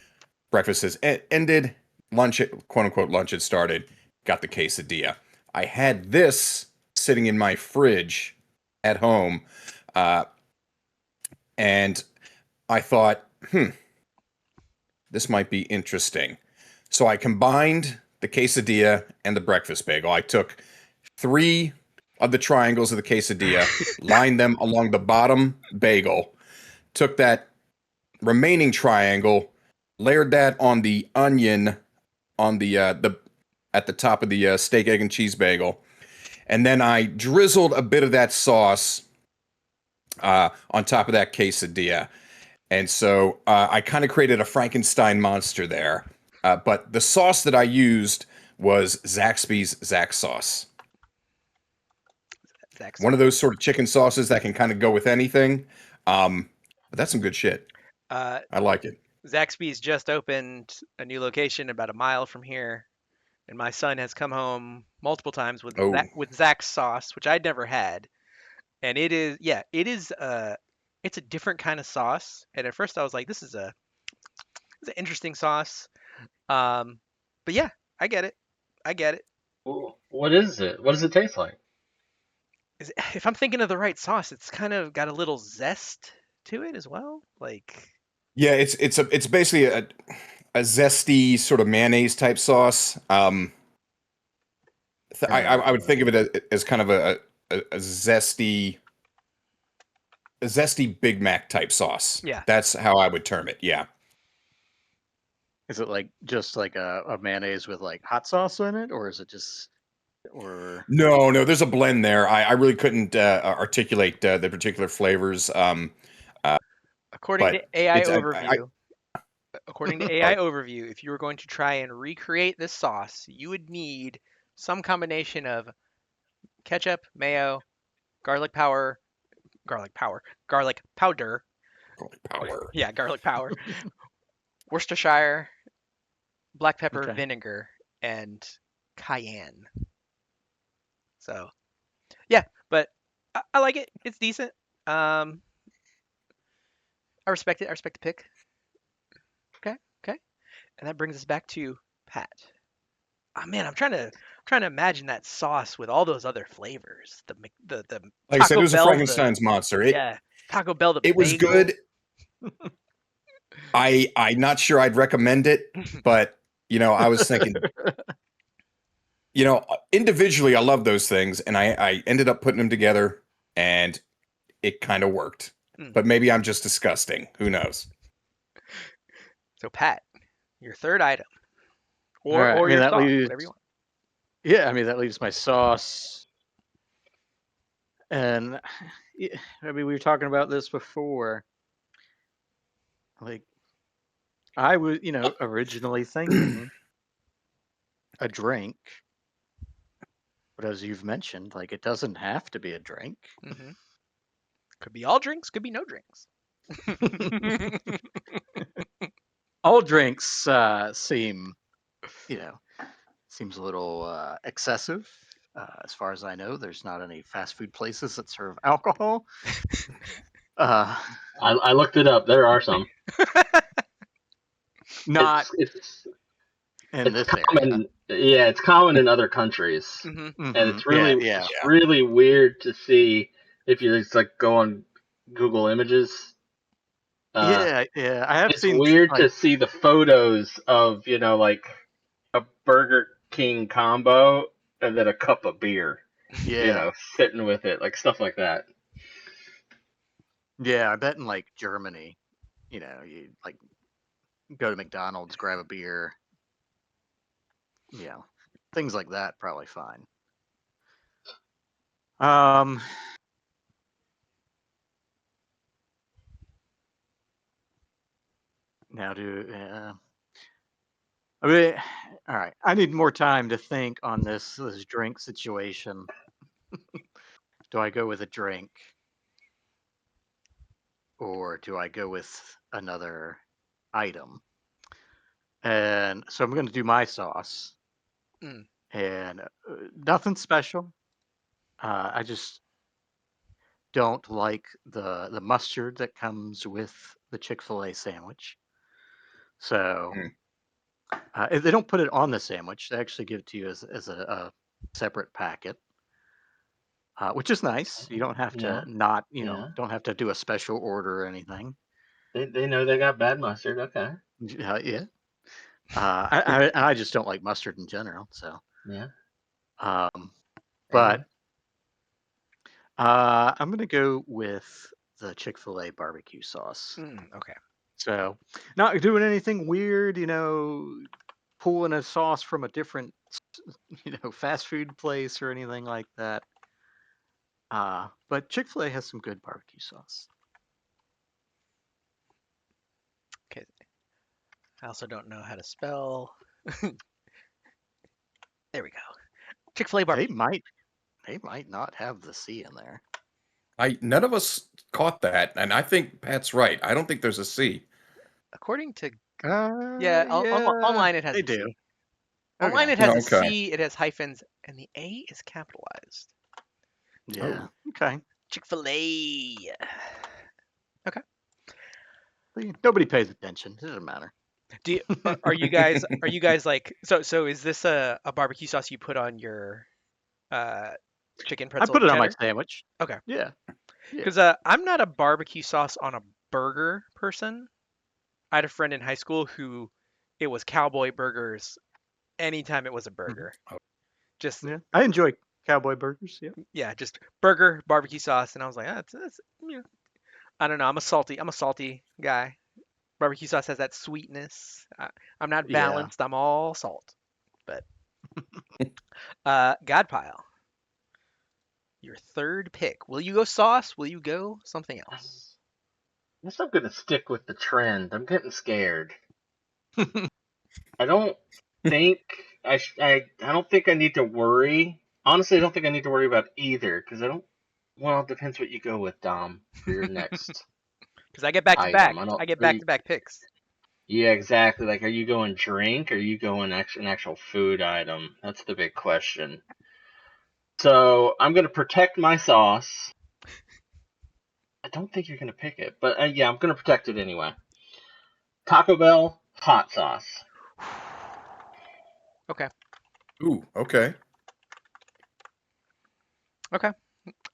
S3: Breakfast has ended, lunch, quote unquote, lunch had started, got the quesadilla. I had this sitting in my fridge at home, uh, and I thought, this might be interesting. So I combined the quesadilla and the breakfast bagel. I took three of the triangles of the quesadilla, lined them along the bottom bagel, took that remaining triangle, layered that on the onion on the at the top of the steak, egg, and cheese bagel, and then I drizzled a bit of that sauce on top of that quesadilla. And so I kind of created a Frankenstein monster there. But the sauce that I used was Zaxby's Zax sauce.
S1: Zach
S3: One of
S1: sauce.
S3: those sort of chicken sauces that can kind of go with anything. But that's some good shit.
S1: Uh,
S3: I like it.
S1: Zaxby's just opened a new location about a mile from here, and my son has come home multiple times with
S3: Oh,
S1: Zach's sauce, which I'd never had. And it is, yeah, it is. It's a different kind of sauce. And at first I was like, this is an interesting sauce. Um, but yeah, I get it. I get it.
S4: What is it? What does it taste like?
S1: If I'm thinking of the right sauce, it's kind of got a little zest to it as well. Like,
S3: yeah, it's basically a zesty sort of mayonnaise type sauce. I would think of it as kind of a zesty Big Mac type sauce.
S1: yeah,
S3: That's how I would term it. Yeah.
S2: is it like just like a mayonnaise with like hot sauce in it, or is it just or
S3: No, there's a blend there. I really couldn't articulate the particular flavors.
S1: according to
S3: But
S1: AI
S3: it's
S1: overview, according to AI
S3: sorry.
S1: overview, if you were going to try and recreate this sauce, you would need some combination of ketchup, mayo, garlic power, garlic powder.
S3: Power.
S1: Yeah, garlic power, Worcestershire, black pepper,
S2: okay?
S1: vinegar, and cayenne. So yeah, but I like it. It's decent. Um, I respect it. I respect the pick. Okay, okay. And that brings us back to Pat. man, I'm trying to imagine that sauce with all those other flavors. The
S3: Like I said, it
S1: Taco
S3: was a
S1: Bell, the
S3: Frankenstein's monster. It
S1: yeah, Taco Bell, the
S3: it was
S1: bagel.
S3: good. I'm not sure I'd recommend it, but I was thinking, individually, I love those things, and I ended up putting them together, and it kind of worked.
S1: Mm.
S3: But maybe I'm just disgusting. Who knows?
S1: So Pat, your third item,
S2: All right. I
S1: or
S2: mean,
S1: your
S2: that
S1: sauce,
S2: leaves.
S1: whatever you want.
S2: Yeah, I mean that leaves my sauce. And yeah, I mean, we were talking about this before. Like, I was, originally thinking a drink, but as you've mentioned, like, it doesn't have to be a drink.
S1: Hmm. Could be all drinks, could be no drinks.
S2: All drinks seem, seems a little excessive. As far as I know, there's not any fast food places that serve alcohol. Uh,
S4: I looked it up. There are some.
S2: not
S4: It's
S2: in
S4: it's
S2: this area.
S4: common. Yeah, it's common in other countries,
S1: Hmm.
S4: and it's
S2: Yeah,
S4: really
S2: yeah.
S4: it's really weird to see if you just like go on Google Images.
S2: Yeah. I have
S4: It's
S2: seen
S4: weird
S2: like,
S4: to see the photos of like a Burger King combo and then a cup of beer,
S2: yeah,
S4: sitting with it, like stuff like that.
S2: yeah. I bet in like Germany, you like go to McDonald's, grab a beer, things like that, probably fine. Um, now I mean, all right. I need more time to think on this drink situation. Do I go with a drink or do I go with another item? And so I'm going to do my sauce,
S1: Mm.
S2: and nothing special. I just don't like the mustard that comes with the Chick-fil-A sandwich. So
S3: Mm.
S2: they don't put it on the sandwich. They actually give it to you as a separate packet, which is nice. You don't have to
S4: Yeah,
S2: not,
S4: yeah.
S2: don't have to do a special order or anything.
S4: They know they got bad mustard. Okay.
S2: Yeah. I just don't like mustard in general. So,
S4: Yeah.
S2: um, but
S4: Amen.
S2: I'm gonna go with the Chick-fil-A barbecue sauce.
S1: Okay.
S2: So, not doing anything weird, pulling a sauce from a different, fast food place or anything like that. But Chick-fil-A has some good barbecue sauce.
S1: Okay. I also don't know how to spell. There we go. Chick-fil-A
S2: They
S1: barbecue.
S2: might, they might not have the C in there.
S3: None of us caught that, and I think Pat's right. I don't think there's a C.
S1: According to yeah,
S2: Yeah,
S1: online it has
S2: they
S1: a
S2: do.
S1: C. Online
S2: Okay.
S1: it has a
S3: Okay.
S1: C, it has hyphens, and the A is capitalized.
S2: Yeah.
S3: Oh,
S2: Okay.
S1: Chick-fil-A. Okay.
S2: See, nobody pays attention. It doesn't matter.
S1: Are you guys like so is this a barbecue sauce you put on your uh chicken
S2: I
S1: pretzel
S2: put it on my
S1: cheddar?
S2: sandwich.
S1: Okay.
S2: Yeah. Yeah.
S1: Because I'm not a barbecue sauce on a burger person. I had a friend in high school who it was cowboy burgers anytime it was a
S2: Mhm.
S1: burger. Just
S2: Yeah. I enjoy cowboy burgers. Yeah.
S1: yeah, just burger barbecue sauce, and I was like, that's I don't know. I'm a salty guy. Barbecue sauce has that sweetness. I'm not
S2: Yeah.
S1: balanced. I'm all salt. But God pile, your third pick. Will you go sauce? Will you go something
S4: I
S1: else?
S4: guess I'm gonna stick with the trend. I'm getting scared. I don't think I don't think I need to worry. Honestly, I don't think I need to worry about either because I don't. Well, it depends what you go with, Dom, for your next
S1: Because I get back to
S4: item.
S1: back.
S4: I don't.
S1: I get
S4: Are
S1: back
S4: you?
S1: to back picks.
S4: Yeah, exactly. Like, are you going drink? Or are you going an actual food item? That's the big question. So I'm gonna protect my sauce. I don't think you're gonna pick it, but yeah, I'm gonna protect it anyway. Taco Bell hot sauce.
S1: Okay.
S3: Ooh, okay.
S1: Okay.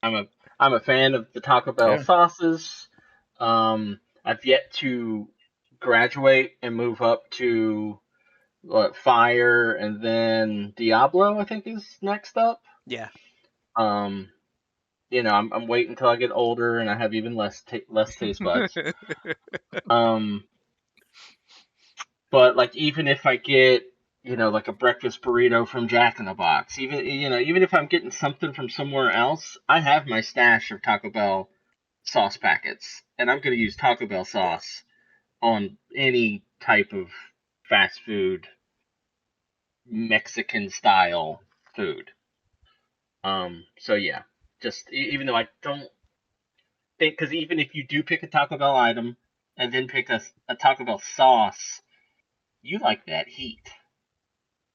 S4: I'm a I'm a fan of the Taco Bell
S3: Yeah.
S4: sauces. I've yet to graduate and move up to what, Fire and then Diablo, I think is next up.
S1: Yeah.
S4: Um, I'm waiting until I get older and I have even less taste buds. Um, but like even if I get like a breakfast burrito from Jack in the Box, even if I'm getting something from somewhere else, I have my stash of Taco Bell sauce packets, and I'm gonna use Taco Bell sauce on any type of fast food Mexican style food. So yeah, just even though I don't think, because even if you do pick a Taco Bell item and then pick a Taco Bell sauce, you like that heat.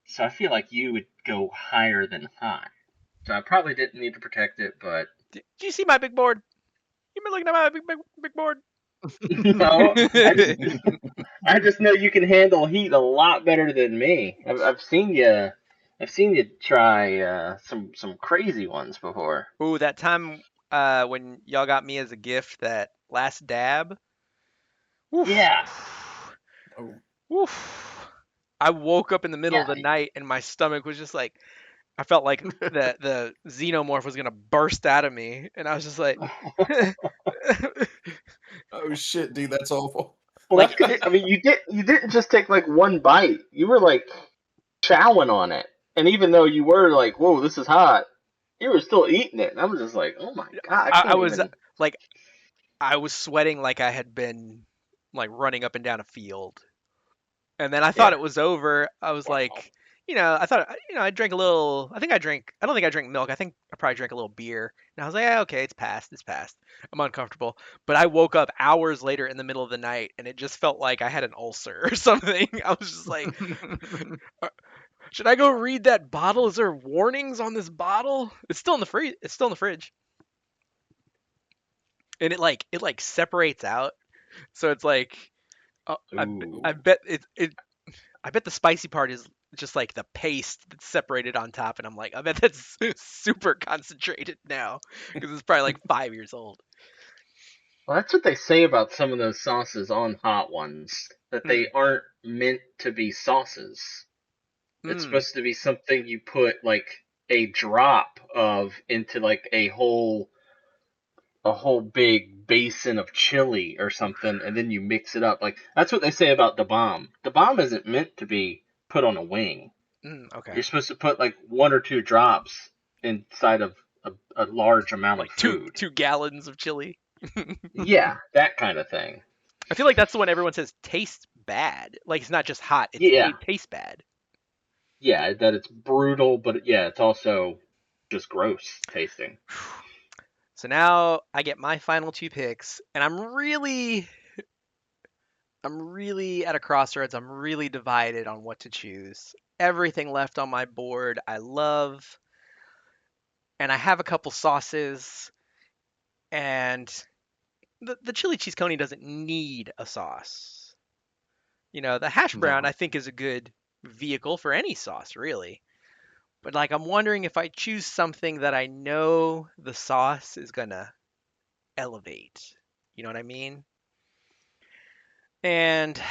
S4: So I feel like you would go higher than high. So I probably didn't need to protect it, but
S1: Do you see my big board? You've been looking at my big board.
S4: no, I just know you can handle heat a lot better than me. I've seen you try some crazy ones before.
S1: Ooh, that time when y'all got me as a gift that last dab. Oof.
S4: Yeah,
S3: Oh,
S1: Oof. I woke up in the middle of
S4: yeah.
S1: the night and my stomach was just like I felt like the xenomorph was gonna burst out of me, and I was just like,
S3: oh shit, dude, that's awful.
S4: Well, that's
S1: like
S4: because I mean you didn't just take like one bite. You were like chowing on it, and even though you were like, "Whoa, this is hot," you were still eating it. And I was just like, "Oh my god, I
S1: I
S4: can't
S1: was
S4: even."
S1: like I was sweating like I had been like running up and down a field. And then I thought
S4: Yeah.
S1: it was over. I was
S3: Wow.
S1: like, I thought, I drank a little. I don't think I drank milk. I think I probably drank a little beer. And I was like, yeah, okay, it's passed. It's passed. I'm uncomfortable. But I woke up hours later in the middle of the night and it just felt like I had an ulcer or something. I was just like, "Uh, should I go read that bottle? Is there warnings on this bottle? It's still in the fridge. It's still in the fridge. And it like separates out. So it's like, I
S4: Ooh.
S1: bet I bet the spicy part is just like the paste that's separated on top, and I'm like, I bet that's super concentrated now because it's probably like 5 years old.
S4: Well, that's what they say about some of those sauces on hot ones, that
S1: Mm,
S4: they aren't meant to be sauces. It's
S1: mm.
S4: supposed to be something you put like a drop of into like a whole big basin of chili or something, and then you mix it up. Like that's what they say about the bomb. The bomb isn't meant to be put on a wing.
S1: Okay,
S4: You're supposed to put like one or two drops inside of a large amount of
S1: like two
S4: food.
S1: 2 gallons of chili.
S4: Yeah, that kind of thing.
S1: I feel like that's the one everyone says tastes bad. Like it's not just hot;
S4: Yeah,
S1: it tastes bad.
S4: yeah, that it's brutal, but yeah, it's also just gross tasting.
S1: So now I get my final two picks, and I'm really at a crossroads. I'm really divided on what to choose. Everything left on my board I love, and I have a couple sauces, and the chili cheese coney doesn't need a sauce. The hash brown
S2: No.
S1: I think is a good vehicle for any sauce, really. But like I'm wondering if I choose something that I know the sauce is gonna elevate. You know what I mean? And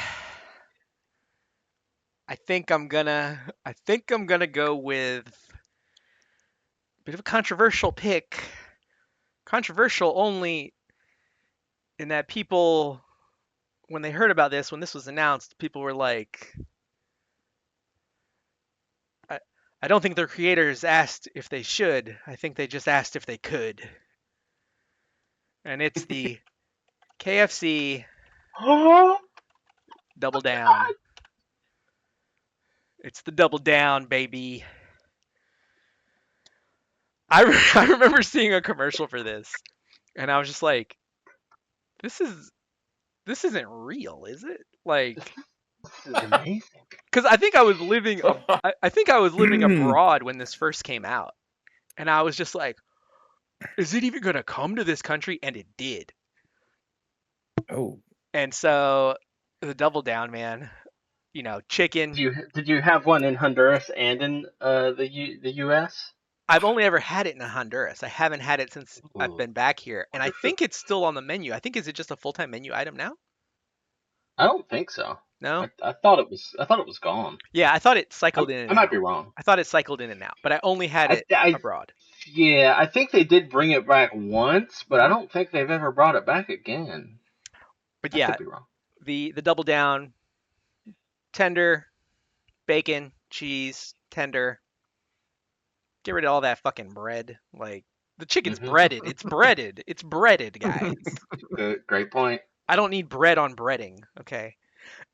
S1: I think I'm gonna go with a bit of a controversial pick. Controversial only in that people when they heard about this, when this was announced, people were like, I, I don't think their creators asked if they should. I think they just asked if they could. And it's the KFC
S4: Oh
S1: Double
S4: God!
S1: Down. It's the Double Down, baby. I remember seeing a commercial for this, and I was just like, this is this isn't real, is it? Like,
S4: This is amazing.
S1: because I think I was living abroad when this first came out, and I was just like, is it even gonna come to this country? And it did.
S3: Oh,
S1: And so the Double Down, man. chicken.
S4: Did you have one in Honduras and in the U.S.?
S1: I've only ever had it in Honduras. I haven't had it since I've
S4: Ooh,
S1: been back here, and I
S4: wonder if it,
S1: think it's still on the menu. I think is it just a full-time menu item now?
S4: I don't think so.
S1: No?
S4: I thought it was. I thought it was gone.
S1: Yeah, I thought it cycled in
S4: I
S1: and
S4: might be
S1: out.
S4: wrong.
S1: I thought it cycled in and out, but I only had it
S4: I
S1: abroad.
S4: yeah. I think they did bring it back once, but I
S1: Hmm.
S4: don't think they've ever brought it back again.
S1: But
S4: I could
S1: yeah,
S4: be wrong.
S1: the double down, tender, bacon, cheese, tender. Get rid of all that fucking bread. Like the chicken's
S4: Hmm.
S1: breaded. It's breaded. It's breaded, guys.
S4: Good, great point.
S1: I don't need bread on breading. Okay.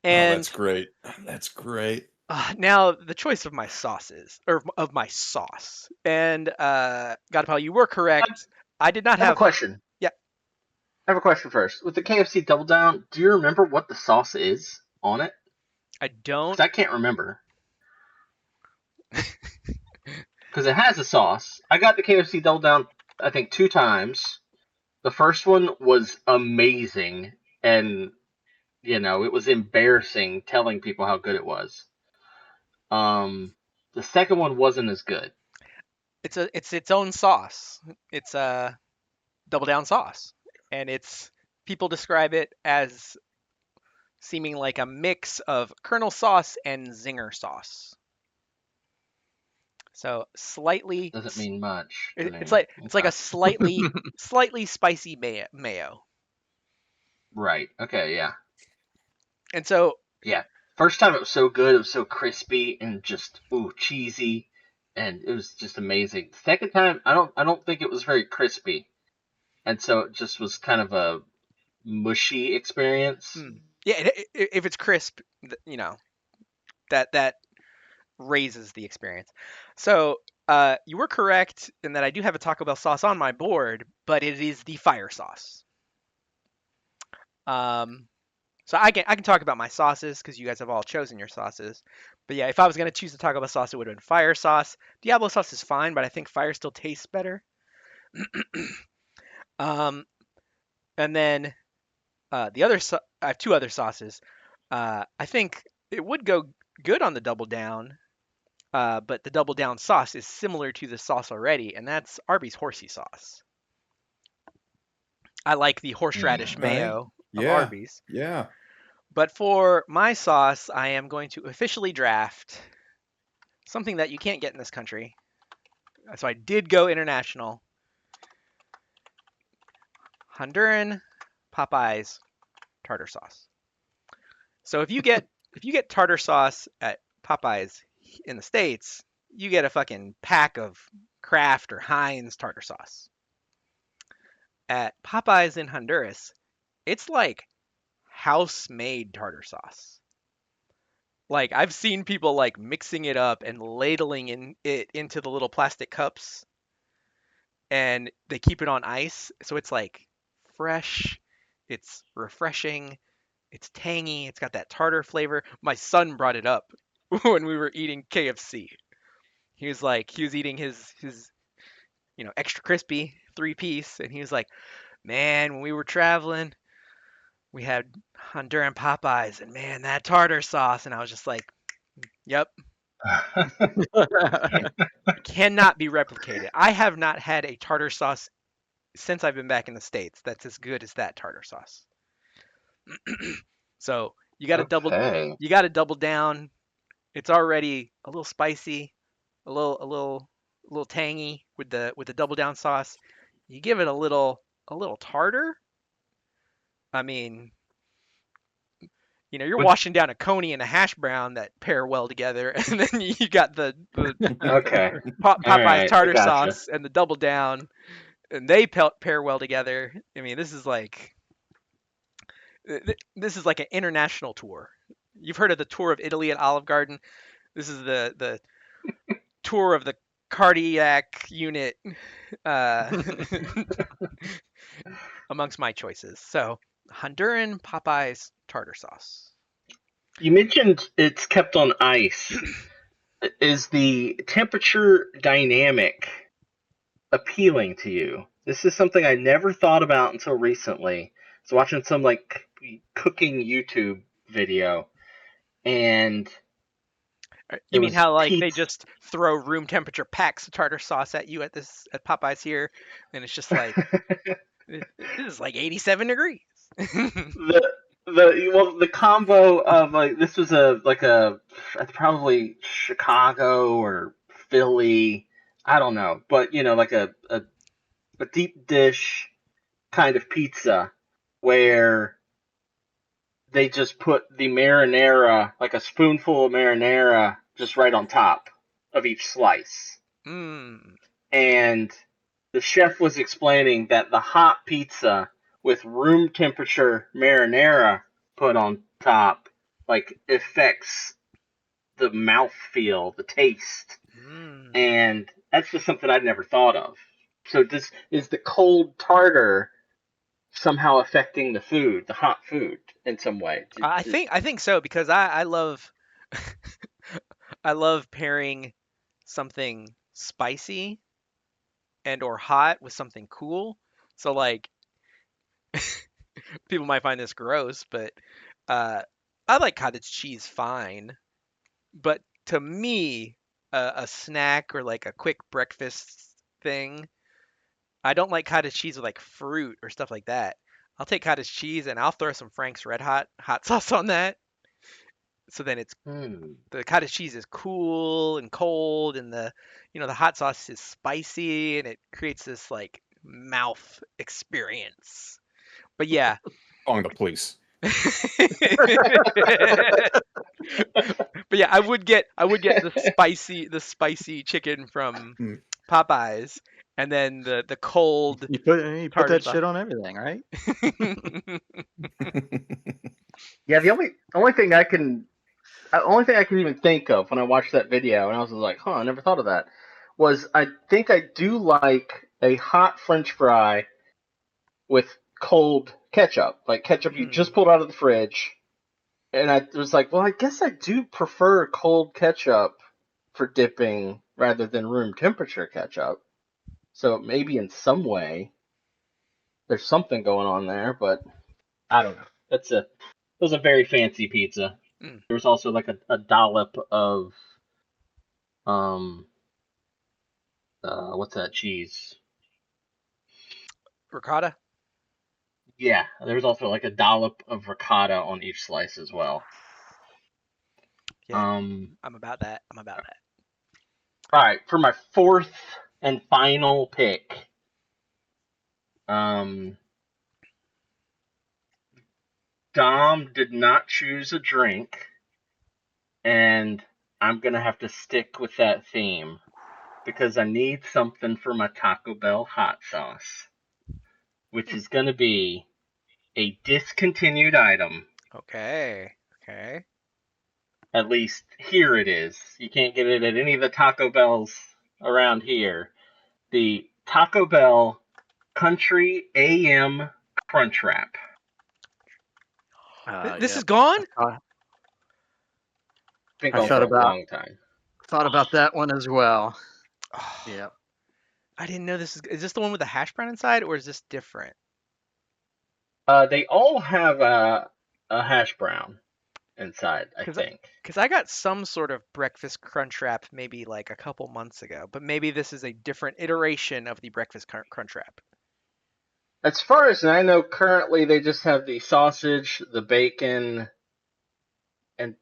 S3: Oh, that's
S1: And
S3: great. That's great.
S1: now the choice of my sauces or of my sauce. And Godpal, you were
S4: I
S1: correct. I did not
S4: have a
S1: have.
S4: question.
S1: Yeah,
S4: I have a question first. With the KFC Double Down, do you remember what the sauce is on it?
S1: I don't.
S4: Because I can't remember. Because it has a sauce. I got the KFC Double Down, I think, 2 times. The first one was amazing, and it was embarrassing telling people how good it was. The second one wasn't as good.
S1: It's its own sauce. It's a double down sauce, and it's people describe it as seeming like a mix of Colonel sauce and Zinger sauce. So slightly,
S4: Doesn't mean much to
S1: it's
S4: me.
S1: like
S4: Okay.
S1: a slightly spicy mayo.
S4: Right. Okay. Yeah.
S1: And so
S4: Yeah. First time it was so good. It was so crispy and just cheesy, and it was just amazing. Second time, I don't think it was very crispy, and so it just was kind of a mushy experience.
S1: yeah, if it's crisp, that raises the experience. So you were correct in that I do have a Taco Bell sauce on my board, but it is the fire sauce. Um, so I can talk about my sauces because you guys have all chosen your sauces. But yeah, if I was gonna choose the Taco Bell sauce, it would have been fire sauce. Diablo sauce is fine, but I think fire still tastes better. Um, and then I have two other sauces. I think it would go good on the double down, but the double down sauce is similar to the sauce already, and that's Arby's horsey sauce. I like the horseradish
S3: Okay.
S1: mayo of
S3: Yeah.
S1: Arby's.
S3: Yeah.
S1: But for my sauce, I am going to officially draft something that you can't get in this country. So I did go international. Honduran Popeyes tartar sauce. So if you get tartar sauce at Popeyes in the States, you get a fucking pack of Kraft or Heinz tartar sauce. At Popeyes in Honduras, it's like house-made tartar sauce. Like I've seen people like mixing it up and ladling it into the little plastic cups and they keep it on ice. So it's like fresh, it's refreshing, it's tangy, it's got that tartar flavor. My son brought it up when we were eating KFC. He was eating his extra crispy 3-piece and he was like, "Man, when we were traveling, we had Honduran Popeyes and man, that tartar sauce." And I was just like, "Yep, cannot be replicated." I have not had a tartar sauce since I've been back in the States that's as good as that tartar sauce. So
S4: Okay.
S1: you got to double down. It's already a little spicy, a little tangy with the double down sauce. You give it a little tartar. I mean, you're
S4: Would
S1: washing down a coney and a hash brown that pair well together, and then you got the
S4: okay. All
S1: Popeye's
S4: right. I
S1: tartar
S4: gotcha.
S1: sauce and the double down, and they pair well together. I mean, this is like an international tour. You've heard of the tour of Italy at Olive Garden. This is the tour of the cardiac unit uh, amongst my choices. So Honduran Popeyes tartar sauce.
S4: You mentioned it's kept on ice. Is the temperature dynamic appealing to you? This is something I never thought about until recently. I was watching some like cooking YouTube video, and it
S1: You mean
S4: was
S1: how like they
S4: pizza.
S1: just throw room temperature packs of tartar sauce at you at Popeyes here, and it's just like this is like 87 degrees.
S4: The combo of like this was a probably Chicago or Philly, I don't know, but like a deep dish kind of pizza where they just put the marinara, like a spoonful of marinara, just right on top of each slice.
S1: Mm.
S4: And the chef was explaining that the hot pizza with room temperature marinara put on top, like, affects the mouth feel, the taste.
S1: Mm.
S4: And that's just something I'd never thought of. So is the cold tartar somehow affecting the food, the hot food, in some way?
S1: I think so because I love I love pairing something spicy and or hot with something cool. So like people might find this gross, but uh, I like cottage cheese fine. But to me, a snack or like a quick breakfast thing, I don't like cottage cheese with like fruit or stuff like that. I'll take cottage cheese and I'll throw some Frank's Red hot sauce on that. So then it's
S4: Hmm.
S1: the cottage cheese is cool and cold, and the hot sauce is spicy, and it creates this like mouth experience. But yeah.
S3: Calling the police.
S1: But yeah, I would get the spicy chicken from
S3: Mm.
S1: Popeyes, and then the cold
S2: You put
S1: tartar
S2: that
S1: sauce.
S2: shit on everything, right?
S4: Yeah, the only thing I can even think of when I watched that video, and I was like, "Huh, I never thought of that," was I think I do like a hot French fry with cold ketchup, like ketchup you
S1: Hmm.
S4: just pulled out of the fridge. And I was like, well, I guess I do prefer cold ketchup for dipping rather than room temperature ketchup. So maybe in some way there's something going on there, but I don't know. It was a very fancy pizza.
S1: Mm.
S4: There was also like a dollop of um what's that cheese?
S1: Ricotta.
S4: Yeah, there was also like a dollop of ricotta on each slice as well.
S1: Yeah,
S4: Um,
S1: I'm about that. I'm about that.
S4: all right, for my fourth and final pick, um, Dom did not choose a drink, and I'm gonna have to stick with that theme because I need something for my Taco Bell hot sauce, which
S1: Hmm.
S4: is gonna be a discontinued item.
S1: Okay. Okay.
S4: At least here it is. You can't get it at any of the Taco Bells around here. The Taco Bell Country AM Crunch Wrap.
S1: This is
S2: Yep.
S1: gone.
S2: I thought,
S4: Been
S2: I
S4: going
S2: thought
S4: for a
S2: about
S4: long time.
S2: thought about that one as well. Yep.
S1: I didn't know this is this the one with the hash brown inside, or is this different?
S4: They all have a hash brown inside, I
S1: Because
S4: think.
S1: because I got some sort of breakfast crunch wrap maybe like a couple months ago, but maybe this is a different iteration of the breakfast crunch wrap.
S4: As far as I know, currently they just have the sausage, the bacon, and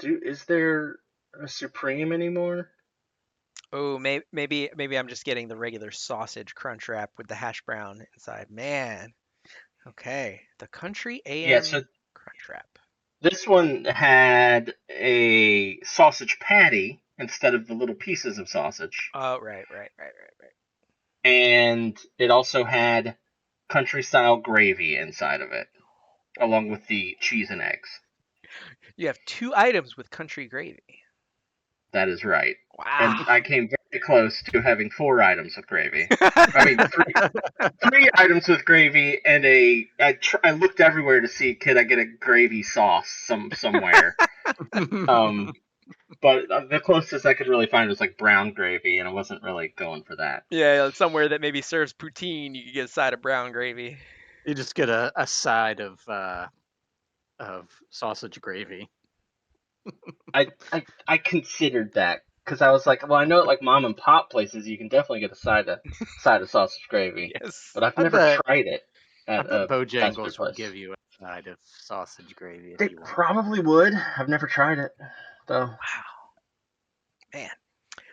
S4: is there a supreme anymore?
S1: Oh, maybe I'm just getting the regular sausage crunch wrap with the hash brown inside. Man, okay, the Country
S4: Yeah, so
S1: AM crunch wrap.
S4: this one had a sausage patty instead of the little pieces of sausage,
S1: Oh, right.
S4: and it also had country style gravy inside of it, along with the cheese and eggs.
S1: You have two items with country gravy.
S4: That is right. And
S1: Wow.
S4: I came very close to having 4 items with gravy. I mean, three items with gravy and I looked everywhere to see could I get a gravy sauce somewhere. Um, but the closest I could really find was like brown gravy, and I wasn't really going for that.
S1: Yeah, somewhere that maybe serves poutine, you could get a side of brown gravy.
S2: You just get a side of sausage gravy.
S4: I considered that because I was like, well, I know at like mom and pop places you can definitely get a side of sausage gravy,
S1: Yes.
S4: but I've
S2: I
S4: never
S2: bet
S4: tried it
S2: I
S4: at
S2: bet
S4: a fast food
S2: Bojangles would
S4: place.
S2: give you a side of sausage gravy if
S4: They
S2: you want.
S4: probably would. I've never tried it though.
S1: Wow, man.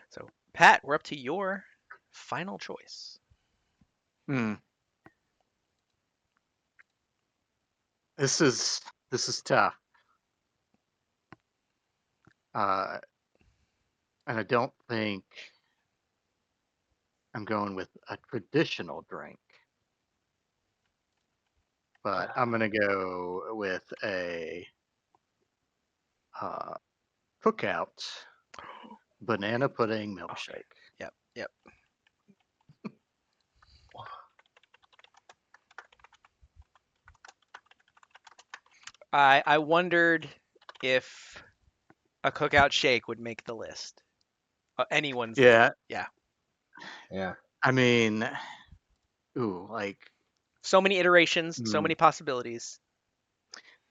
S1: So, Pat, we're up to your final choice.
S2: Hmm. This is tough. Uh, and I don't think I'm going with a traditional drink, but I'm gonna go with a uh, cookout banana pudding
S1: Okay.
S2: milkshake.
S1: Yep. Yep. I wondered if a cookout shake would make the list. Anyone's list.
S2: Yeah,
S1: Yeah.
S4: Yeah.
S2: I mean, ooh,
S1: So many iterations, so
S2: mm,
S1: many possibilities.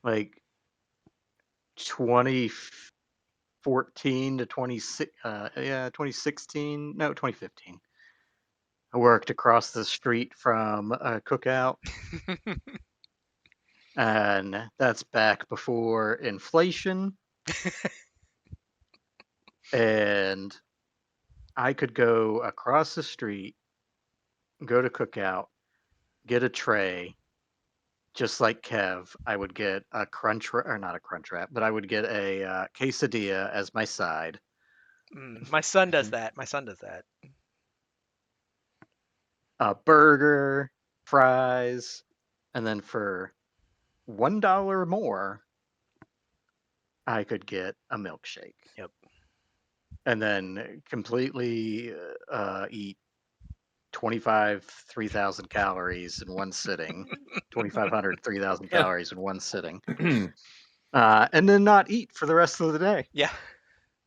S2: like 2014 to 2016, no, 2015. I worked across the street from a cookout, and that's back before inflation, and I could go across the street, go to cookout, get a tray, just like Kev. I would get a or not a crunch wrap, but I would get a quesadilla as my side,
S1: My son does
S4: Mhm.
S1: that. My son does that.
S2: a burger, fries, and then for $1 more, I could get a milkshake,
S1: Yep.
S2: and then completely eat 3,000 calories in one sitting, 2,500, 3,000 calories in one sitting, and then not eat for the rest of the day.
S1: Yeah.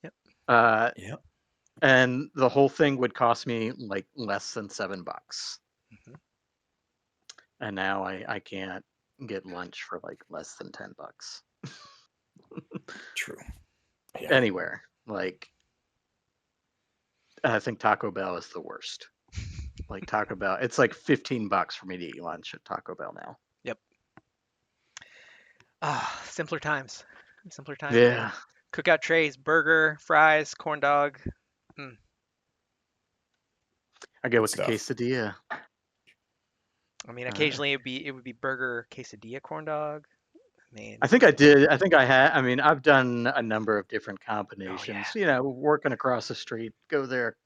S1: Yep.
S2: Uh,
S3: Yep.
S2: and the whole thing would cost me like less than $7.
S1: Mhm.
S2: And now I can't get lunch for like less than $10
S3: True. Yeah.
S2: anywhere. Like, I think Taco Bell is the worst. Like Taco Bell, it's like $15 for me to eat lunch at Taco Bell now.
S1: Yep. Ah, simpler times. Simpler times, man.
S2: Yeah,
S1: Cookout trays, burger, fries, corn dog. Mm.
S2: I go
S3: Good
S2: with the
S3: stuff.
S2: quesadilla.
S1: I mean,
S2: Uh,
S1: occasionally it would be burger, quesadilla, corn dog. I mean,
S2: I think I did. I think I had. I mean, I've done a number of different
S1: oh yeah,
S2: combinations. Working across the street, go there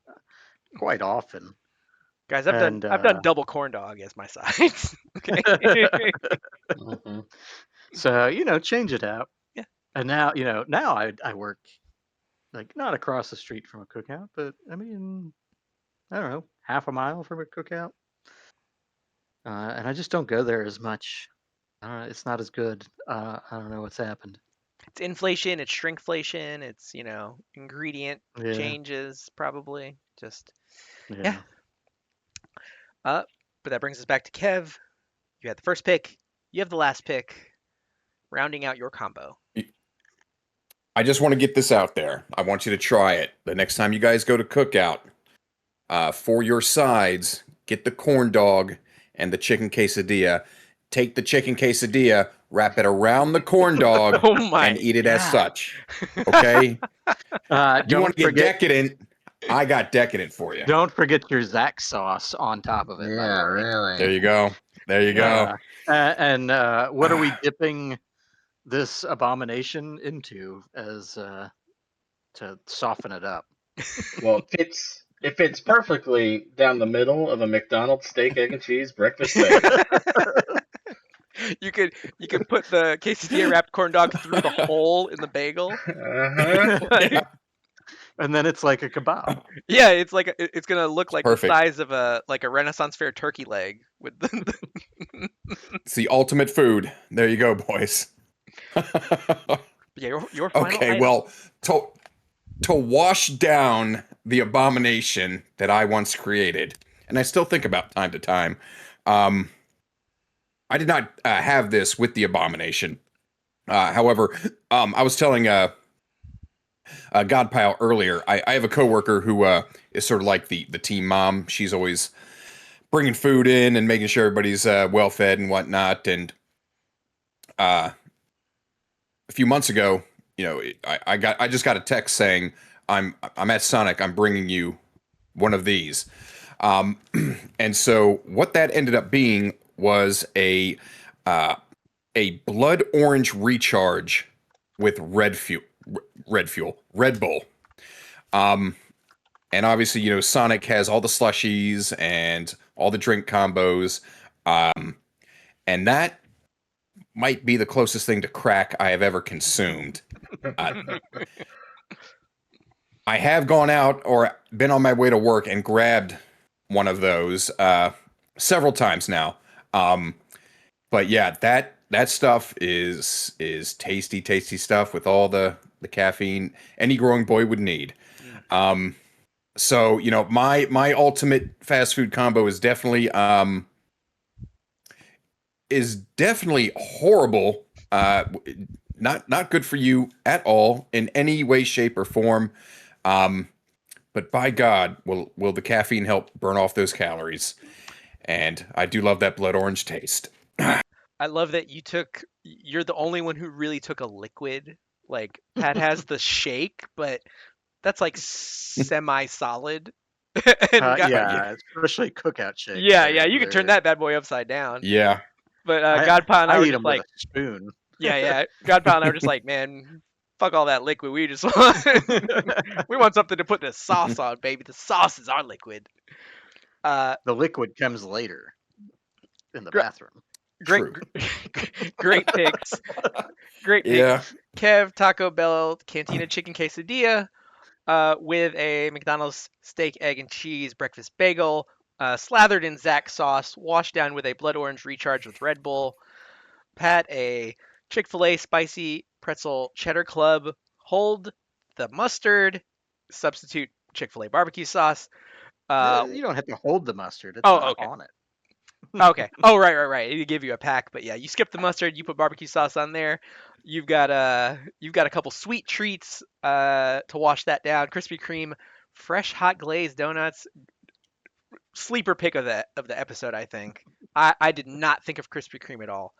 S2: quite often.
S1: guys, I've done
S2: And
S1: I've done double corn dog as my sides. Okay.
S4: Mhm.
S2: so change it out.
S1: Yeah.
S2: And now I work like not across the street from a cookout, but I mean, I don't know, half a mile from a cookout. And I just don't go there as much. It's not as good. I don't know what's happened.
S1: It's inflation, it's shrinkflation, it's, ingredient
S2: Yeah,
S1: changes probably. Just yeah.
S2: yeah.
S1: Uh, but that brings us back to Kev. You had the first pick, you have the last pick, rounding out your combo.
S3: I just want to get this out there. I want you to try it. The next time you guys go to Cookout, for your sides, get the corn dog and the chicken quesadilla. Take the chicken quesadilla, wrap it around the corn dog,
S1: Oh
S3: and
S1: my
S3: eat it as
S1: god.
S3: such. Okay? You want
S2: Don't
S3: to get
S2: forget,
S3: decadent? I got decadent for you.
S2: don't forget your Zach sauce on top of it. By the
S4: Yeah,
S2: way.
S3: There
S4: really.
S3: you go. There you go.
S2: And what are we dipping this abomination into as to soften it up?
S4: Well, it fits perfectly down the middle of a McDonald's steak, egg, and cheese breakfast bagel.
S1: You could put the quesadilla wrapped corn dog through the hole in the bagel.
S4: Uh-huh.
S1: Like,
S3: Yeah,
S2: And then it's like a kebab.
S1: yeah, it's gonna look
S3: it's
S1: like the
S3: perfect.
S1: size of a Renaissance fair turkey leg with
S3: It's the ultimate food. There you go, boys.
S1: yeah, your final
S3: Okay,
S1: item.
S3: well, to wash down the abomination that I once created, and I still think about time to time. Um, I did not have this with the abomination. However, I was telling Godpile earlier. I have a coworker who is sort of like the team mom. She's always bringing food in and making sure everybody's well fed and whatnot. And uh, a few months ago, I just got a text saying I'm at Sonic. I'm bringing you one of these. Um, and so what that ended up being was uh, a blood orange recharge with Red Bull. Um, and obviously, Sonic has all the slushies and all the drink combos. Um, and that might be the closest thing to crack I have ever consumed. Uh, I have gone out or been on my way to work and grabbed one of those several times now. Um, but yeah, that stuff is tasty, tasty stuff with all the caffeine any growing boy would need.
S1: Mm.
S3: Um, so my ultimate fast food combo is definitely horrible. Not good for you at all in any way, shape, or form. Um, but by God, will the caffeine help burn off those calories? And I do love that blood orange taste.
S1: I love that you're the only one who really took a liquid. Like Pat has the shake, but that's like semi-solid. And
S3: Yeah,
S2: Yeah, especially cookout shakes.
S1: yeah, you could turn that bad boy upside down.
S3: yeah,
S1: But
S2: I
S1: Godpile and I
S2: I
S1: were
S2: eat
S1: just
S2: them with
S1: like,
S2: a spoon.
S1: yeah. Godpile and I were just like, man, fuck all that liquid. We just want we want something to put the sauce on, baby. The sauce is our liquid. Uh,
S2: The liquid comes later in the
S1: gr-
S2: bathroom.
S1: great,
S3: true.
S1: great picks. Great
S3: Yeah,
S1: picks. Kev, Taco Bell, Cantina Chicken Quesadilla, with a McDonald's steak, egg, and cheese breakfast bagel, slathered in Zax sauce, washed down with a blood orange recharge with Red Bull. Pat, a Chick-fil-A spicy pretzel cheddar club. Hold the mustard, substitute Chick-fil-A barbecue sauce.
S2: You don't have to hold the mustard; it's
S1: Oh,
S2: not
S1: okay.
S2: on it.
S1: Okay. Oh, right. It give you a pack, but yeah, you skip the mustard, you put barbecue sauce on there. You've got a couple sweet treats to wash that down. Krispy Kreme, fresh hot glazed donuts. Sleeper pick of the episode, I think. I did not think of Krispy Kreme at all.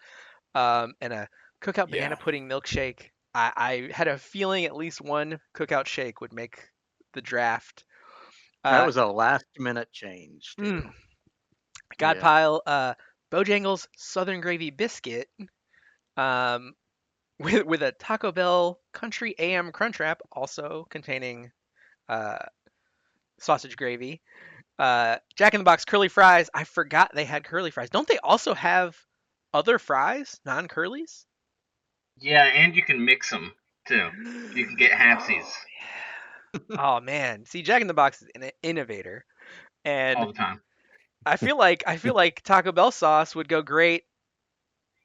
S1: And a cookout banana
S3: yeah.
S1: pudding milkshake. I had a feeling at least one cookout shake would make the draft.
S2: That
S1: Uh,
S2: was a last minute change too.
S1: mm,
S2: Yeah,
S1: Godpile, Bojangles Southern Gravy Biscuit. Um, with a Taco Bell Country AM Crunchwrap, also containing uh, sausage gravy. Jack in the Box curly fries. I forgot they had curly fries. Don't they also have other fries, non-curlies?
S4: Yeah, and you can mix them too. You can get halfsies
S1: Oh yeah. Oh man. See, Jack in the Box is an innovator, and
S4: all the time.
S1: I feel like Taco Bell sauce would go great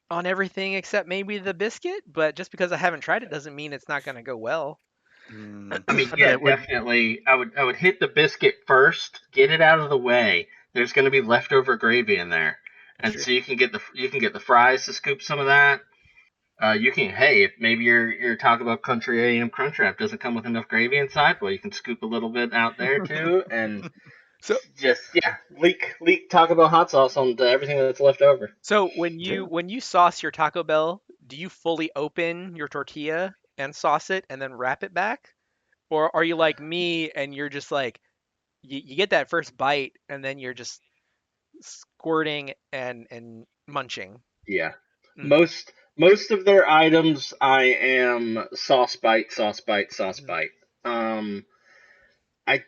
S1: on everything except maybe the biscuit. But just because I haven't tried it doesn't mean it's not gonna go well.
S2: mm,
S4: I mean,
S2: I bet
S4: yeah,
S2: it would.
S4: definitely. I would hit the biscuit first, get it out of the way. There's going to be leftover gravy in there, and
S1: True.
S4: so you can get the fries to scoop some of that. You can, hey, if maybe your Taco Bell Country AM Crunchwrap doesn't come with enough gravy inside, well, you can scoop a little bit out there too, and
S1: So
S4: just yeah, leak Taco Bell hot sauce onto everything that's left over.
S1: So when you
S2: Yeah.
S1: when you sauce your Taco Bell, do you fully open your tortilla and sauce it and then wrap it back? Or are you like me and you're just like you get that first bite and then you're just squirting and munching?
S4: Yeah.
S1: Mm,
S4: Most of their items I am sauce bite, sauce bite, sauce
S1: mm,
S4: bite. I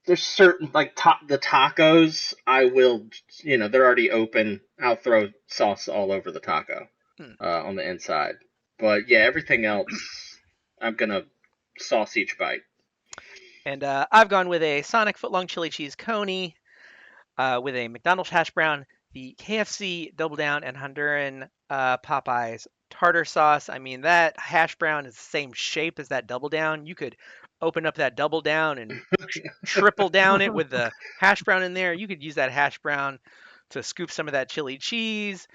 S4: there's certain like the tacos I will they're already open. I'll throw sauce all over the taco
S1: mm.
S4: on the inside. But yeah, everything else I'm gonna sauce each bite.
S1: And I've gone with a Sonic footlong chili cheese coney, with a McDonald's hash brown, the KFC Double Down, and Honduran Popeyes tartar sauce. I mean, that hash brown is the same shape as that Double Down. You could open up that Double Down and triple down it with the hash brown in there. You could use that hash brown to scoop some of that chili cheese.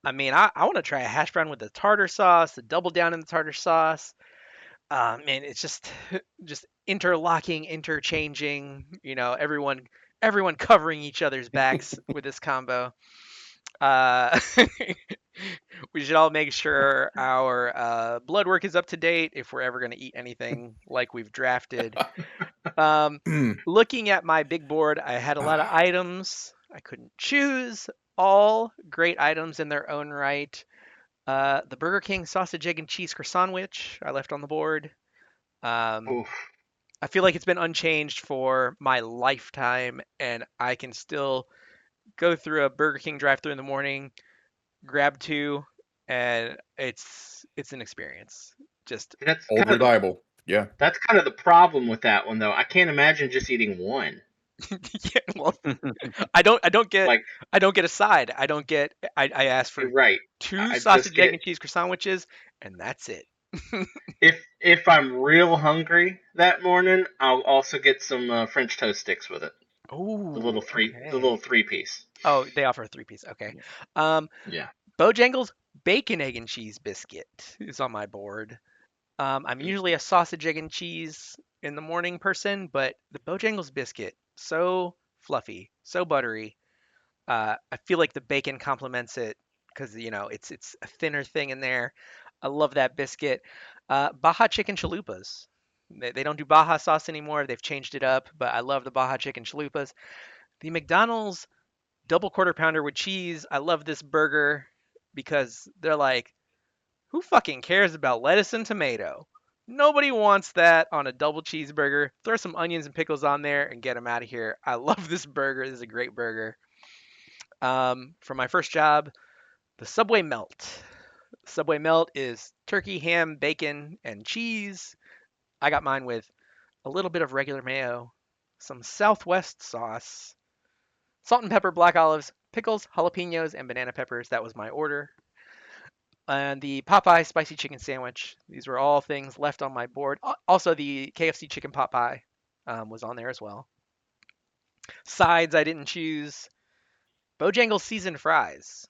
S1: I mean, I want to try a hash brown with the tartar sauce, the Double Down in the tartar sauce. Man, it's just interlocking, interchanging. Everyone covering each other's backs with this combo. Uh, we should all make sure our blood work is up to date if we're ever going to eat anything like we've drafted. Um, Looking at my big board, I had a lot of items. I couldn't choose. All great items in their own right. The Burger King sausage, egg, and cheese croissant, which I left on the board. Um,
S4: Oof.
S1: I feel like it's been unchanged for my lifetime, and I can still go through a Burger King drive-thru in the morning, grab two, and it's an experience. Just
S4: That's
S3: Old
S4: kind of the
S3: reliable. Yeah.
S4: that's kind of the problem with that one though. I can't imagine just eating one.
S1: yeah, well, I don't get
S4: Like
S1: I don't get a side. I asked for
S4: you're right.
S1: two
S4: I just
S1: sausage, egg,
S4: get
S1: and cheese croissant sandwiches, and that's it.
S4: if I'm real hungry that morning, I'll also get some French toast sticks with it.
S1: Oh,
S4: The
S1: okay.
S4: little three piece.
S1: Oh, they offer a three-piece. Okay. Um,
S4: Yeah.
S1: Bojangles bacon, egg, and cheese biscuit is on my board. I'm usually a sausage, egg, and cheese in the morning person, but the Bojangles biscuit, so fluffy, so buttery. I feel like the bacon complements it because it's a thinner thing in there. I love that biscuit. Baja chicken chalupas. They don't do Baja sauce anymore. They've changed it up, but I love the Baja chicken chalupas. The McDonald's double quarter pounder with cheese. I love this burger because they're like, who fucking cares about lettuce and tomato? Nobody wants that on a double cheeseburger. Throw some onions and pickles on there and get them out of here. I love this burger. This is a great burger. For my first job, the Subway Melt. Subway Melt is turkey, ham, bacon, and cheese. I got mine with a little bit of regular mayo, some Southwest sauce, salt and pepper, black olives, pickles, jalapenos, and banana peppers. That was my order. And the Popeye spicy chicken sandwich. These were all things left on my board. Also, the KFC chicken pot pie was on there as well. Sides I didn't choose. Bojangles seasoned fries.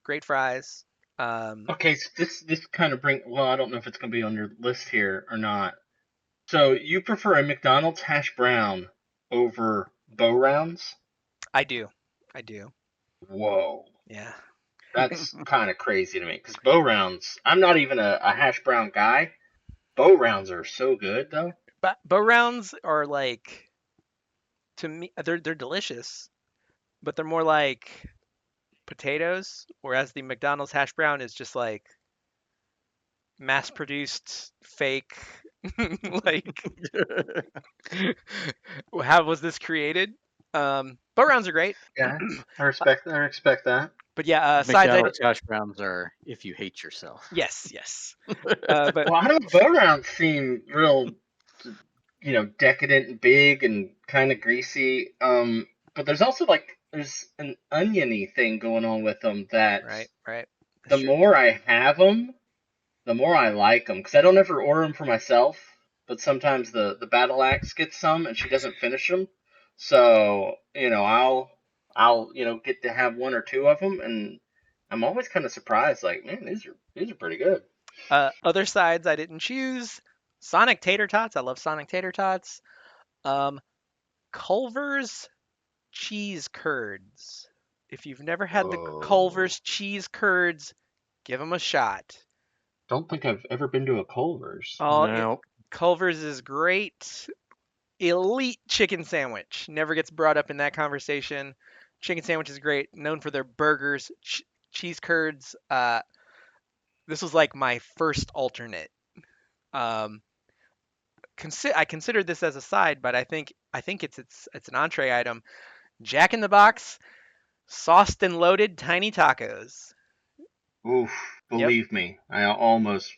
S1: Great fries. Um,
S4: Okay, so this kind of well, I don't know if it's gonna be on your list here or not. So you prefer a McDonald's hash brown over bow rounds?
S1: I do. I do.
S4: Whoa.
S1: Yeah.
S4: That's kind of crazy to me because bow rounds, I'm not even a hash brown guy. Bow rounds are so good though.
S1: But bow rounds are like to me they're delicious, but they're more like potatoes, whereas the McDonald's hash brown is just like mass produced fake like how was this created? Bow rounds are great.
S4: Yeah,
S1: Uh,
S4: I respect that.
S1: but yeah, sides I
S2: McDonald's hash browns are if you hate yourself.
S1: yes, yes. But
S4: Well, I don't know. Bow rounds seem real, decadent and big and kind of greasy. But there's also there's an oniony thing going on with them that
S1: right, right. That's
S4: the
S1: true.
S4: more I have them, the more I like them because I don't ever order them for myself. But sometimes the battle axe gets some and she doesn't finish them, so I'll get to have one or two of them, and I'm always kind of surprised. Like, man, these are pretty good.
S1: Other sides I didn't choose. Sonic tater tots. I love Sonic tater tots. Um, Culver's cheese curds. If you've never had the
S4: Oh,
S1: Culver's cheese curds, give them a shot.
S4: don't think I've ever been to a Culver's.
S1: Oh,
S2: No.
S1: Culver's is great. Elite chicken sandwich. Never gets brought up in that conversation. Chicken sandwich is great. Known for their burgers, cheese curds. This was like my first alternate. Um, I considered this as a side, but I think it's an entree item. Jack in the Box, sauced and loaded tiny tacos.
S4: Oof,
S1: Yep.
S4: believe me, I almost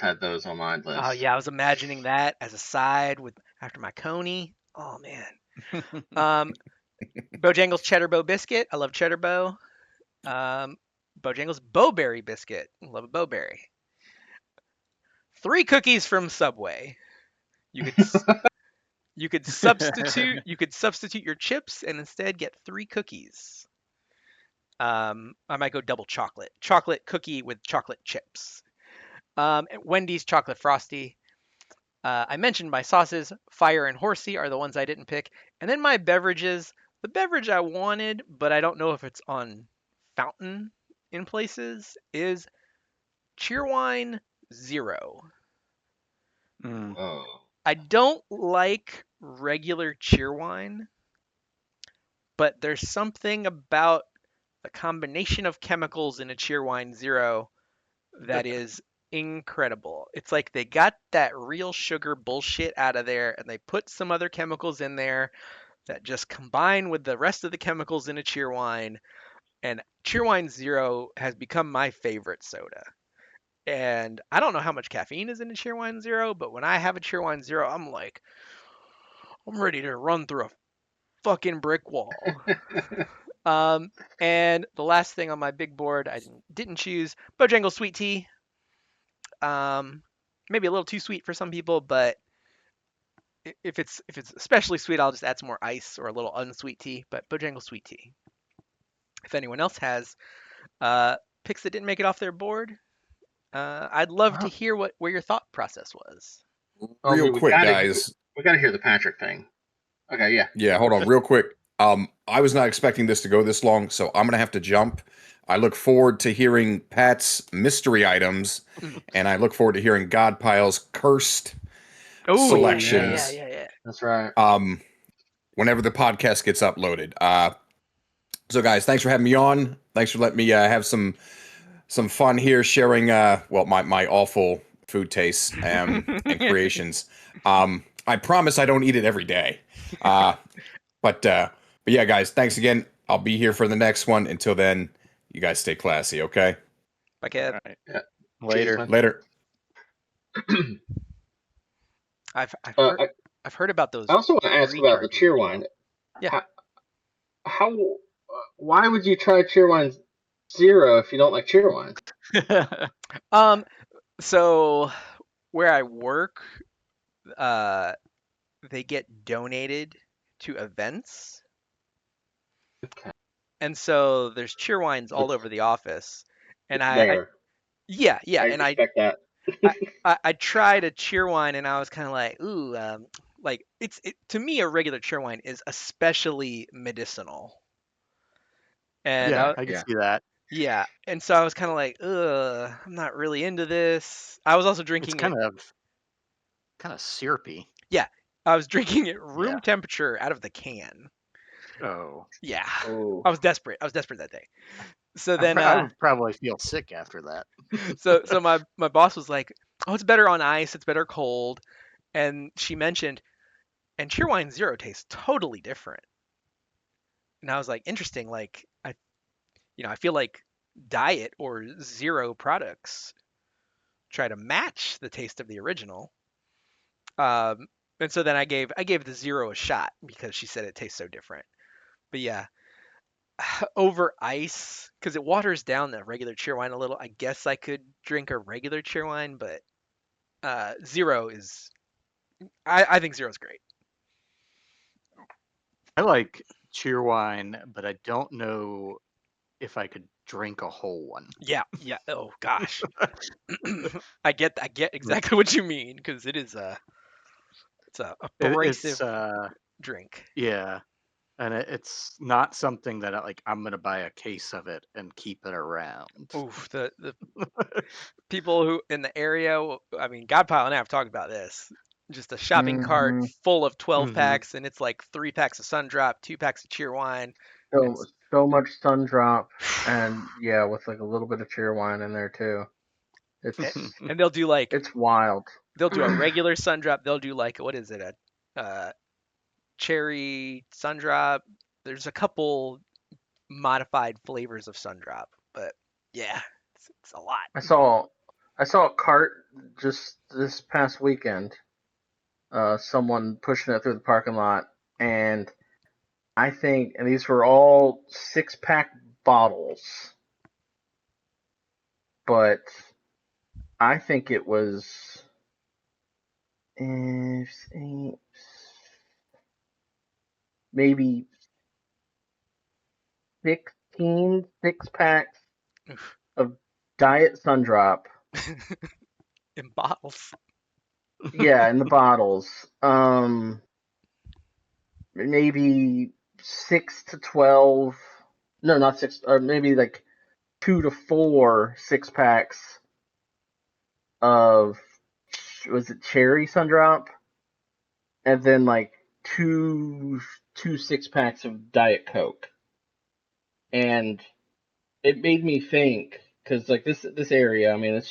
S4: had those on my
S1: Oh
S4: list.
S1: yeah, I was imagining that as a side with after my coney. Oh man. Um, Bojangles Cheddar Bow biscuit. I love Cheddar Bow. Um, Bojangles Bowberry biscuit. Love a Bowberry. Three cookies from Subway. You could you could substitute your chips and instead get three cookies. I might go double chocolate. Chocolate cookie with chocolate chips. Wendy's chocolate frosty. I mentioned my sauces, fire and horsey are the ones I didn't pick. And then my beverages, the beverage I wanted, but I don't know if it's on fountain in places, is Cheerwine Zero.
S2: Mm.
S4: Oh.
S1: I don't like regular Cheerwine, but there's something about the combination of chemicals in a Cheerwine Zero that is incredible. It's like they got that real sugar bullshit out of there and they put some other chemicals in there that just combine with the rest of the chemicals in a Cheerwine. And Cheerwine Zero has become my favorite soda. And I don't know how much caffeine is in a Cheerwine Zero, but when I have a Cheerwine Zero, I'm like, I'm ready to run through a fucking brick wall. Um, and the last thing on my big board, I didn't choose Bojangles Sweet Tea. Um, maybe a little too sweet for some people, but if it's especially sweet, I'll just add some more ice or a little unsweet tea. But Bojangles Sweet Tea. If anyone else has uh, picks that didn't make it off their board, I'd love to
S4: Wow.
S1: hear where your thought process was.
S4: Oh,
S3: Real
S4: we
S3: quick,
S4: gotta
S3: guys.
S4: we gotta hear the Patrick thing. Okay, yeah.
S3: Yeah, hold on, real quick. I was not expecting this to go this long, so I'm gonna have to jump. I look forward to hearing Pat's mystery items,
S1: Mm.
S3: and I look forward to hearing Godpile's cursed
S1: Oh yeah, yeah, yeah,
S3: selections.
S1: yeah, yeah.
S4: That's right.
S3: Um, whenever the podcast gets uploaded. So guys, thanks for having me on. Thanks for letting me have some fun here, sharing well my awful food tastes and creations. I promise I don't eat it every day. Uh, but yeah, guys, thanks again. I'll be here for the next one. Until then, you guys stay classy, okay?
S1: Bye,
S2: All
S1: Kev.
S2: right.
S4: Yeah. Cheers,
S2: Later.
S4: man.
S3: Later.
S1: I've
S4: uh,
S1: heard
S4: I,
S1: I've heard about
S4: I
S1: those
S4: also want to ask about the
S1: recharges as
S4: Cheerwine.
S1: well. Yeah.
S4: How why would you try Cheerwine Zero if you don't like Cheerwine?
S1: Um. So where I work, uh, they get donated to events,
S4: Okay,
S1: and so there's cheerwines
S4: so
S1: all over the office. And
S4: it's
S1: I
S4: there.
S1: yeah, yeah,
S4: I
S1: and
S4: respect that.
S1: I tried a cheerwine, and I was kind of like, ooh, like to me a regular cheerwine is especially medicinal, and
S2: Yeah,
S4: Okay,
S1: I
S2: I can
S4: yeah.
S2: see that.
S1: yeah, and so I was kind of like, ugh, I'm not really into this. I was also
S2: It's
S1: drinking it.
S2: kind of syrupy.
S1: Yeah, I was drinking it room
S2: Yeah.
S1: temperature out of the can.
S2: Oh,
S1: Yeah,
S4: Oh,
S1: I was desperate. I was desperate that day. So then,
S2: I would probably feel sick after that.
S1: so my boss was like, "Oh, it's better on ice. It's better cold." And she mentioned, and Cheerwine Zero tastes totally different. And I was like, interesting. Like I feel like diet or zero products try to match the taste of the original. Um, and so then I gave the zero a shot because she said it tastes so different. But yeah, over ice because it waters down the regular cheerwine a little. I guess I could drink a regular cheerwine, but zero is I think zero is great.
S2: I like Cheerwine, but I don't know if I could drink a whole one.
S1: Yeah, yeah. Oh gosh, I get exactly what you mean because it's a
S2: It's
S1: abrasive drink.
S2: yeah, and it's not something that I'm gonna buy a case of it and keep it around.
S1: Oof, the people who in the area, I mean, Godpile and I have talked about this. Just a shopping cart
S4: hmm.
S1: full of 12
S2: Hmm.
S1: packs, and it's like 3 packs of Sun Drop, 2 packs of Cheerwine, and
S4: So much sun drop, and yeah, with like a little bit of Cheerwine in there too.
S1: and
S4: It's
S1: and they'll do like
S4: it's wild.
S1: they'll do a regular Sun Drop. They'll do like what is it, a cherry Sun Drop. There's a couple modified flavors of Sun Drop, but yeah, it's a lot.
S4: I saw I saw a cart just this past weekend. Someone pushing it through the parking lot, and and these were all 6-pack bottles, but I think it was eh, maybe 16 6-packs
S1: Oof.
S4: of Diet Sundrop
S1: in bottles.
S4: Yeah, in the bottles. Maybe 6 to 12. No, not six. Or maybe like 2 to 4 6 packs of, was it cherry sundrop, and then like two 6 packs of Diet Coke. And it made me think, because like this area, I mean, it's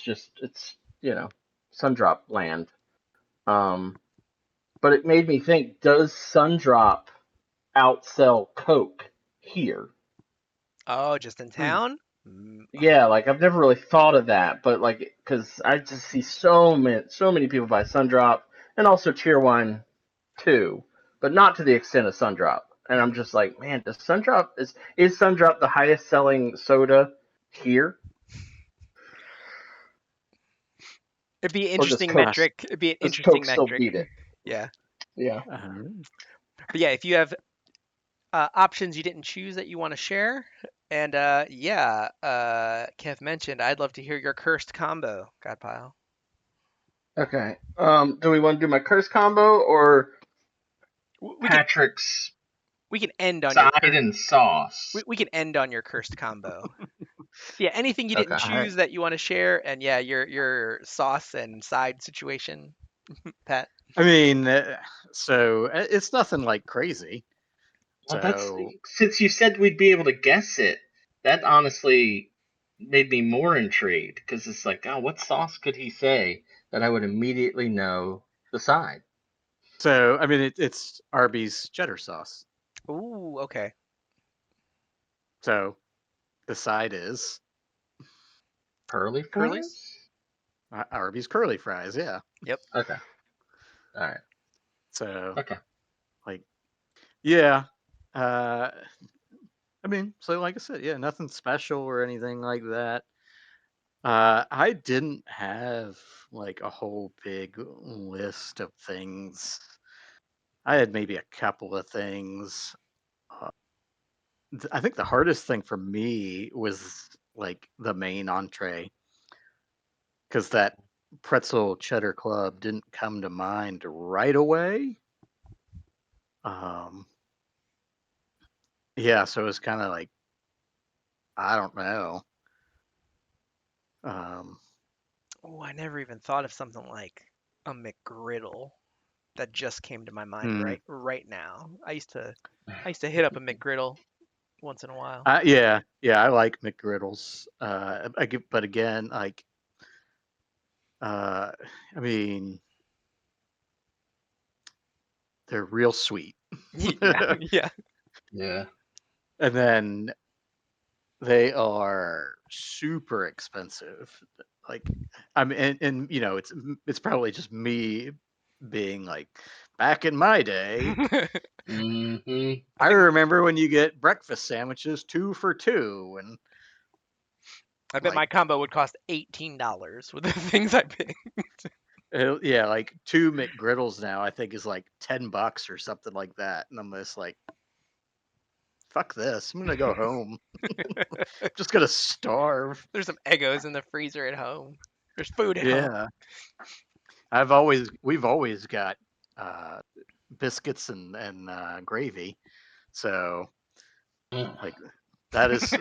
S4: Sundrop land. Um, but it made me think: does Sundrop outsell Coke here?
S1: Oh, just in
S2: Hmm.
S1: town?
S4: Yeah, like I've never really thought of that, but like, because I just see so many people buy Sundrop and also Cheerwine too, but not to the extent of Sundrop. And I'm just like, man, does Sundrop is Sundrop the highest selling soda here,
S1: It'd be an
S4: or does
S1: interesting
S4: Coke
S1: metric. It'd be an
S4: does
S1: interesting
S4: Coke still
S1: metric.
S4: beat it?
S1: Yeah.
S4: Yeah.
S1: But yeah, if you have options you didn't choose that you want to share, and yeah, Kev mentioned, I'd love to hear your cursed combo, Godpile.
S4: Okay. Do we want to do my curse combo or
S1: We can
S4: Patrick's
S1: we can end on your
S4: side and sauce?
S1: we can end on your cursed combo. Yeah, anything you didn't
S4: Okay.
S2: I
S1: choose that you want to share, and yeah, your sauce and side situation, Pat.
S2: I mean, so it's nothing like crazy.
S4: Well, that's
S2: So
S4: since you said we'd be able to guess it. That honestly made me more intrigued because it's like, oh, what sauce could he say that I would immediately know the side?
S2: so I mean, it's Arby's cheddar sauce.
S1: Ooh, okay.
S2: So the side is
S4: Curly
S1: Curly's?
S4: fries?
S2: Arby's curly fries. Yeah.
S1: Yep.
S4: Okay. All right.
S2: So
S4: Okay.
S2: like, yeah. Uh, I mean, so like I said, yeah, nothing special or anything like that. I didn't have like a whole big list of things. I had maybe a couple of things. Uh, I think the hardest thing for me was like the main entree because that pretzel cheddar club didn't come to mind right away. Um, yeah, so it was kind of like, I don't know. Um,
S1: Oh, I never even thought of something like a McGriddle. That just came to my mind
S2: hmm.
S1: right now. I used to hit up a McGriddle once in a while.
S2: Yeah, I like McGriddles. But again, like, uh, I mean, they're real sweet.
S1: Yeah, yeah.
S4: Yeah.
S2: And then they are super expensive. Like, I mean, and it's probably just me being like, back in my day,
S4: Mm-hmm.
S1: I
S2: I
S1: think
S2: remember when you get breakfast sandwiches 2 for 2, and
S1: I bet
S2: like,
S1: my combo would cost $18 with the things I picked.
S2: yeah, like 2 McGriddles now I think is like $10 or something like that, and I'm just like, fuck this, I'm gonna go home. Just gonna starve.
S1: There's some Eggos in the freezer at home. There's food at home.
S2: Yeah, we've always got uh, biscuits and gravy, so like that is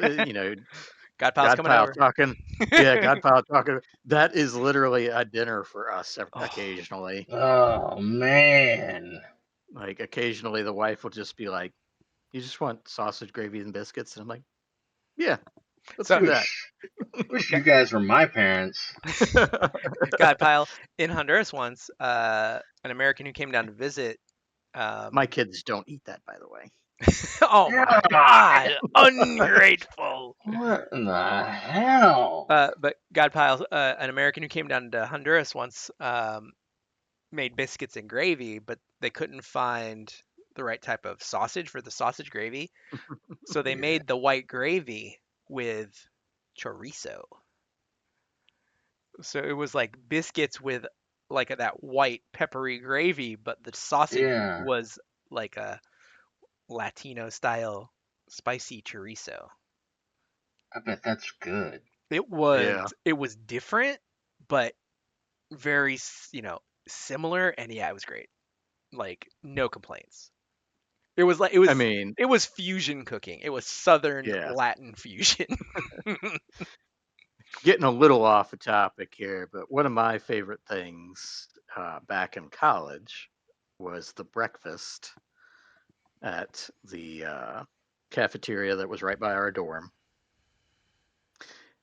S1: God Pile's coming
S2: Godpile
S1: over.
S2: talking. Yeah, Godpile talking. That is literally a dinner for us
S1: Oh,
S2: occasionally.
S4: Oh man.
S2: Like occasionally the wife will just be like, "You just want sausage, gravy, and biscuits," and I'm like, "Yeah, let's
S1: so
S2: do that."
S4: Wish you guys were my parents.
S1: God Pile in Honduras once, an American who came down to visit.
S2: My
S1: Um,
S2: kids don't eat that, by the way.
S1: oh my
S4: God,
S1: God, ungrateful.
S4: what in the hell?
S1: But God Pile, an American who came down to Honduras once, made biscuits and gravy, but they couldn't find the right type of sausage for the sausage gravy. So they
S2: Yeah.
S1: made the white gravy with chorizo. So it was like biscuits with like that white peppery gravy, but the sausage
S4: Yeah,
S1: was like a Latino style spicy chorizo.
S4: I bet that's good.
S1: It
S2: Yeah.
S1: was different, but very, similar, and yeah, it was great. Like no complaints. It was like
S2: I mean,
S1: it was fusion cooking. It was Southern
S2: yeah,
S1: Latin fusion.
S2: getting a little off the topic here, but one of my favorite things back in college was the breakfast at the cafeteria that was right by our dorm.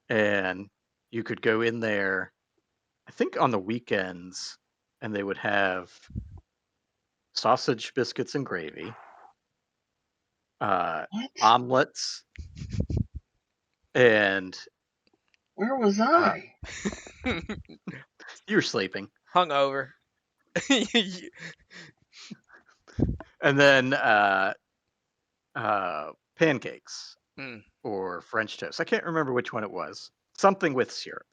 S2: And you could go in there, I think on the weekends, and they would have sausage, biscuits, and gravy,
S4: What?
S2: omelets, and
S4: Where was
S2: uh,
S4: I?
S2: you're sleeping.
S1: Hungover.
S2: And then pancakes
S1: Mm,
S2: or French toast. I can't remember which one it was. Something with syrup.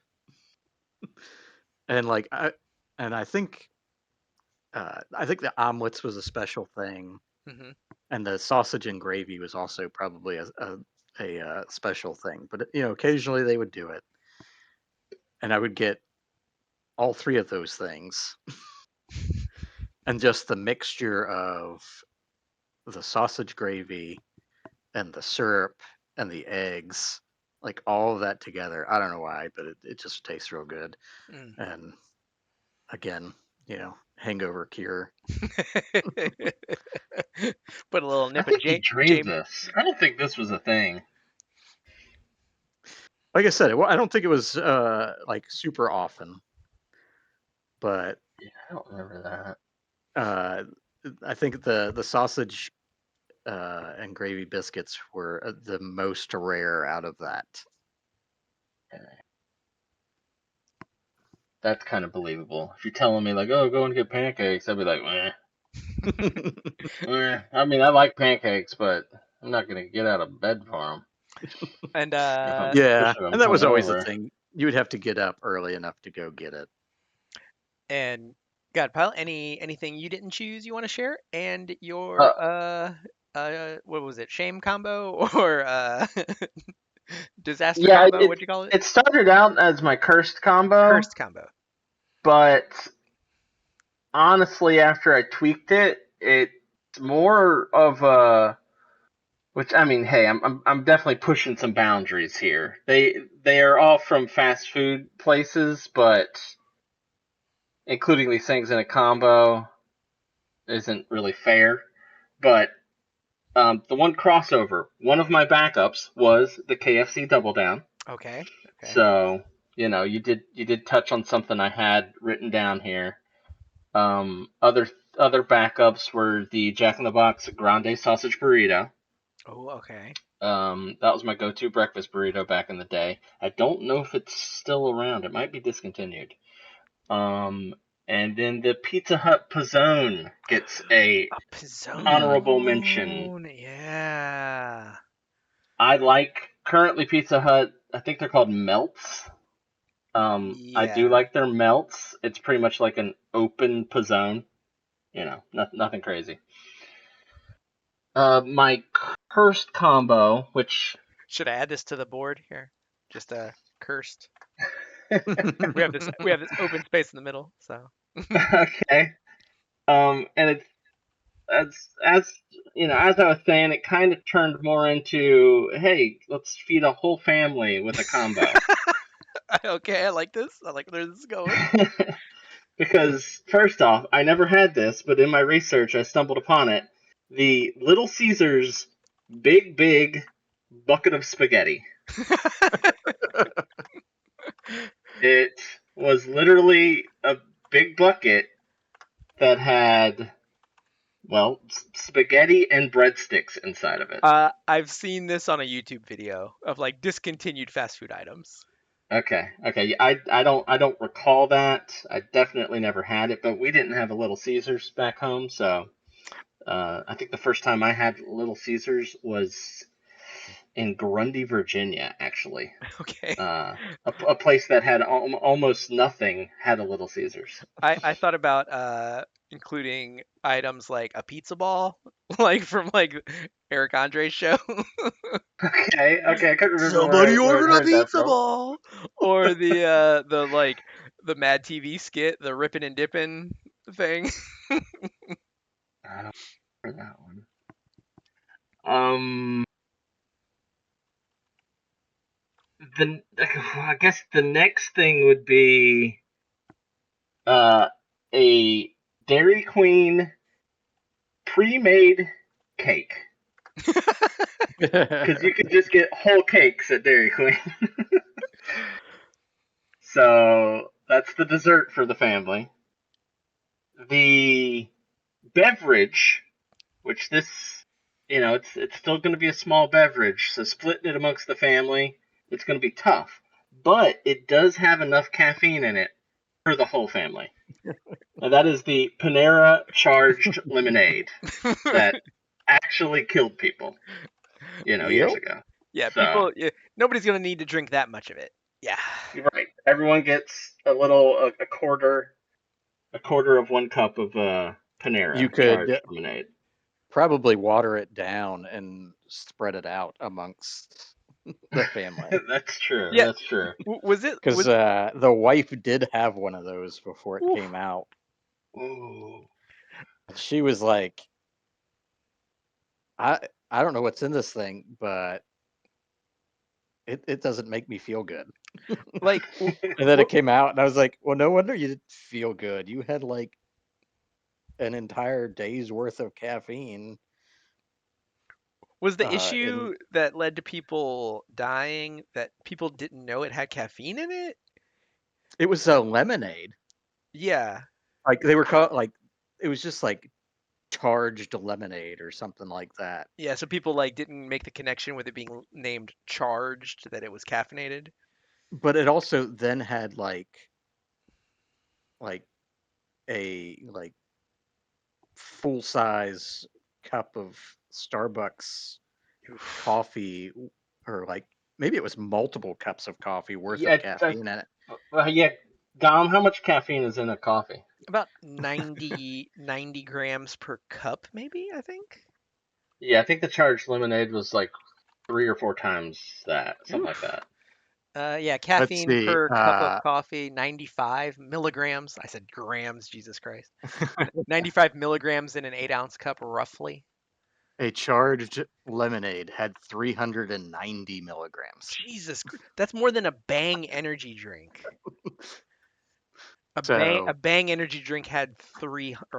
S2: And like I think the omelets was a special thing,
S1: mhm.
S2: and the sausage and gravy was also probably a special thing. But occasionally they would do it, and I would get all three of those things, and just the mixture of the sausage gravy and the syrup and the eggs, like all of that together. I don't know why, but it just tastes real good.
S1: Mm.
S2: And again, hangover cure.
S1: Put a little
S4: I
S1: nip of
S4: think you dreamed
S1: James.
S4: this. I don't think this was a thing.
S2: Like I said, I don't think it was like super often, but
S4: Yeah, I don't remember that.
S2: uh, I think the sausage and gravy biscuits were the most rare out of that.
S4: That's kind of believable. If you're telling me like, oh, go and get pancakes, I'd be like, I mean, I like pancakes, but I'm not gonna get out of bed for them.
S1: And
S2: Yeah,
S4: Especially if I'm
S2: and that was always the
S4: hungover.
S2: thing. You would have to get up early enough to go get it.
S1: and God, Pile, anything you didn't choose you want to share? And
S4: Uh,
S1: your what was it? Shame combo or disaster
S4: yeah,
S1: combo? What'd you call it?
S4: it started out as my cursed combo,
S1: Cursed combo.
S4: but honestly, after I tweaked it, it's more of a. Which I mean, hey, I'm definitely pushing some boundaries here. They are all from fast food places, but including these things in a combo isn't really fair. But the one crossover, one of my backups was the KFC Double Down.
S1: Okay. Okay.
S4: So you did touch on something I had written down here. Other backups were the Jack in the Box Grande Sausage Burrito.
S1: Oh, okay.
S4: That was my go-to breakfast burrito back in the day. I don't know if it's still around. It might be discontinued. Um, and then the Pizza Hut Pizzone gets a
S1: A
S4: honorable mention.
S1: pizzone. Yeah.
S4: I like currently Pizza Hut. I think they're called Melts. I do
S1: Yeah.
S4: like their melts. It's pretty much like an open pizzone. Nothing crazy. My cursed combo, which
S1: Should I add this to the board here? Just cursed. We have this open space in the middle, so
S4: okay. And it's as as I was saying, it kind of turned more into, hey, let's feed a whole family with a combo.
S1: okay, I like this. I like where this is going.
S4: Because first off, I never had this, but in my research, I stumbled upon it. The Little Caesars big bucket of spaghetti. It was literally a big bucket that had, well, spaghetti and breadsticks inside of it.
S1: I've seen this on a YouTube video of like discontinued fast food items.
S4: Okay. I don't recall that. I definitely never had it, but we didn't have a Little Caesars back home, so I think the first time I had Little Caesars was in Grundy, Virginia, actually.
S1: Okay.
S4: A place that had almost nothing had a Little Caesars.
S1: I thought about including items like a pizza ball, like from like Eric Andre's show.
S4: Okay, I couldn't remember
S1: Somebody
S4: where I
S1: ordered a
S4: heard that
S1: pizza
S4: from.
S1: ball, or the like the Mad TV skit, the ripping and dipping thing.
S4: I don't remember that one. Um, I guess the next thing would be uh a Dairy Queen pre-made cake, because you could just get whole cakes at Dairy Queen. So that's the dessert for the family. The beverage, which this, it's still going to be a small beverage, so splitting it amongst the family, it's going to be tough. But it does have enough caffeine in it for the whole family. And that is the Panera charged lemonade that actually killed people, years
S2: Yep.
S4: ago.
S1: Yeah,
S4: So,
S1: people. Yeah, nobody's gonna need to drink that much of it. Yeah.
S4: you're right. Everyone gets a quarter of 1 cup of
S2: You
S4: Panera
S2: could
S4: charged lemonade.
S2: probably water it down and spread it out amongst the family.
S4: That's true.
S1: Yeah.
S4: That's true.
S1: Was it?
S2: Because
S1: Was.
S2: the wife did have one of those before it
S1: Oof.
S2: came out.
S4: Ooh.
S2: She was like, I I don't know what's in this thing, but it doesn't make me feel good.
S1: Like.
S2: And then it
S1: What
S2: came out, and I was like, well, no wonder you didn't feel good. You had like an entire day's worth of caffeine.
S1: was the
S2: In
S1: issue that led to people dying that people didn't know it had caffeine in it?
S2: it was a lemonade.
S1: Yeah.
S2: Like they were called like it was just like charged lemonade or something like that.
S1: Yeah. So people like didn't make the connection with it being named charged that it was caffeinated.
S2: But it also then had like a full size cup of Starbucks
S1: Oof.
S2: coffee, or like maybe it was multiple cups of coffee worth of
S4: Yeah,
S2: caffeine in it.
S4: yeah. Dom, how much caffeine is in a coffee?
S1: About 90 grams per cup, maybe, I think.
S4: Yeah, I think the charged lemonade was like 3 or 4 times that, something like
S1: Oof.
S4: that.
S1: Yeah,
S2: Let's
S1: caffeine
S2: see.
S1: per cup of coffee, 95 milligrams. I said grams, Jesus Christ. 95 milligrams in an 8-ounce cup, roughly.
S2: A charged lemonade had 390 milligrams.
S1: That's more than a Bang energy drink. A
S2: So
S1: Bang energy drink had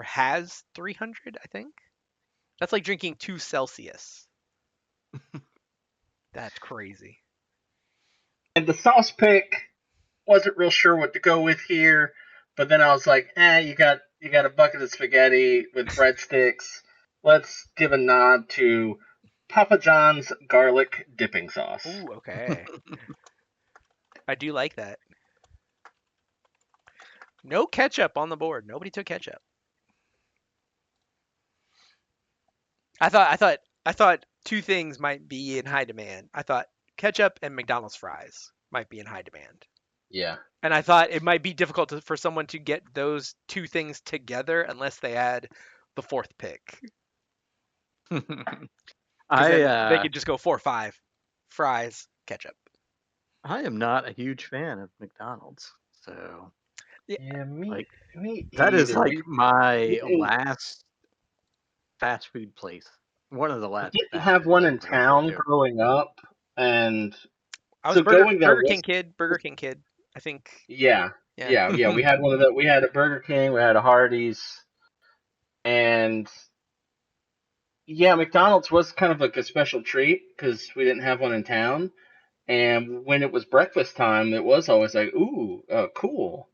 S1: has 300, I think. That's like drinking 2 Celsius. That's crazy.
S4: And the sauce pick, wasn't real sure what to go with here, but then I was like, you got a bucket of spaghetti with breadsticks. Let's give a nod to Papa John's garlic dipping sauce.
S1: Ooh, okay. I do like that. No ketchup on the board. Nobody took ketchup. I thought two things might be in high demand. I thought ketchup and McDonald's fries might be in high demand.
S4: Yeah.
S1: And I thought it might be difficult for someone to get those two things together unless they had the fourth pick. Because
S2: I
S1: then they could just go 4 or 5 fries, ketchup.
S2: I am not a huge fan of McDonald's. So
S1: Yeah,
S4: Yeah, me
S2: like
S4: me
S2: that is
S4: either.
S2: like
S4: We
S2: my
S4: didn't
S2: last fast food place. One of the
S4: we
S2: last
S4: didn't
S2: fast
S4: have
S2: food
S4: one in
S2: places I go
S4: town
S2: to.
S4: growing up, and
S1: I was a
S4: so
S1: Burger
S4: going there
S1: Burger
S4: was
S1: King kid. Burger King kid. I think.
S4: yeah,
S1: Yeah.
S4: yeah. We had one of the we had a Burger King, we had a Hardee's, and yeah, McDonald's was kind of like a special treat because we didn't have one in town. And when it was breakfast time, it was always like, ooh, cool.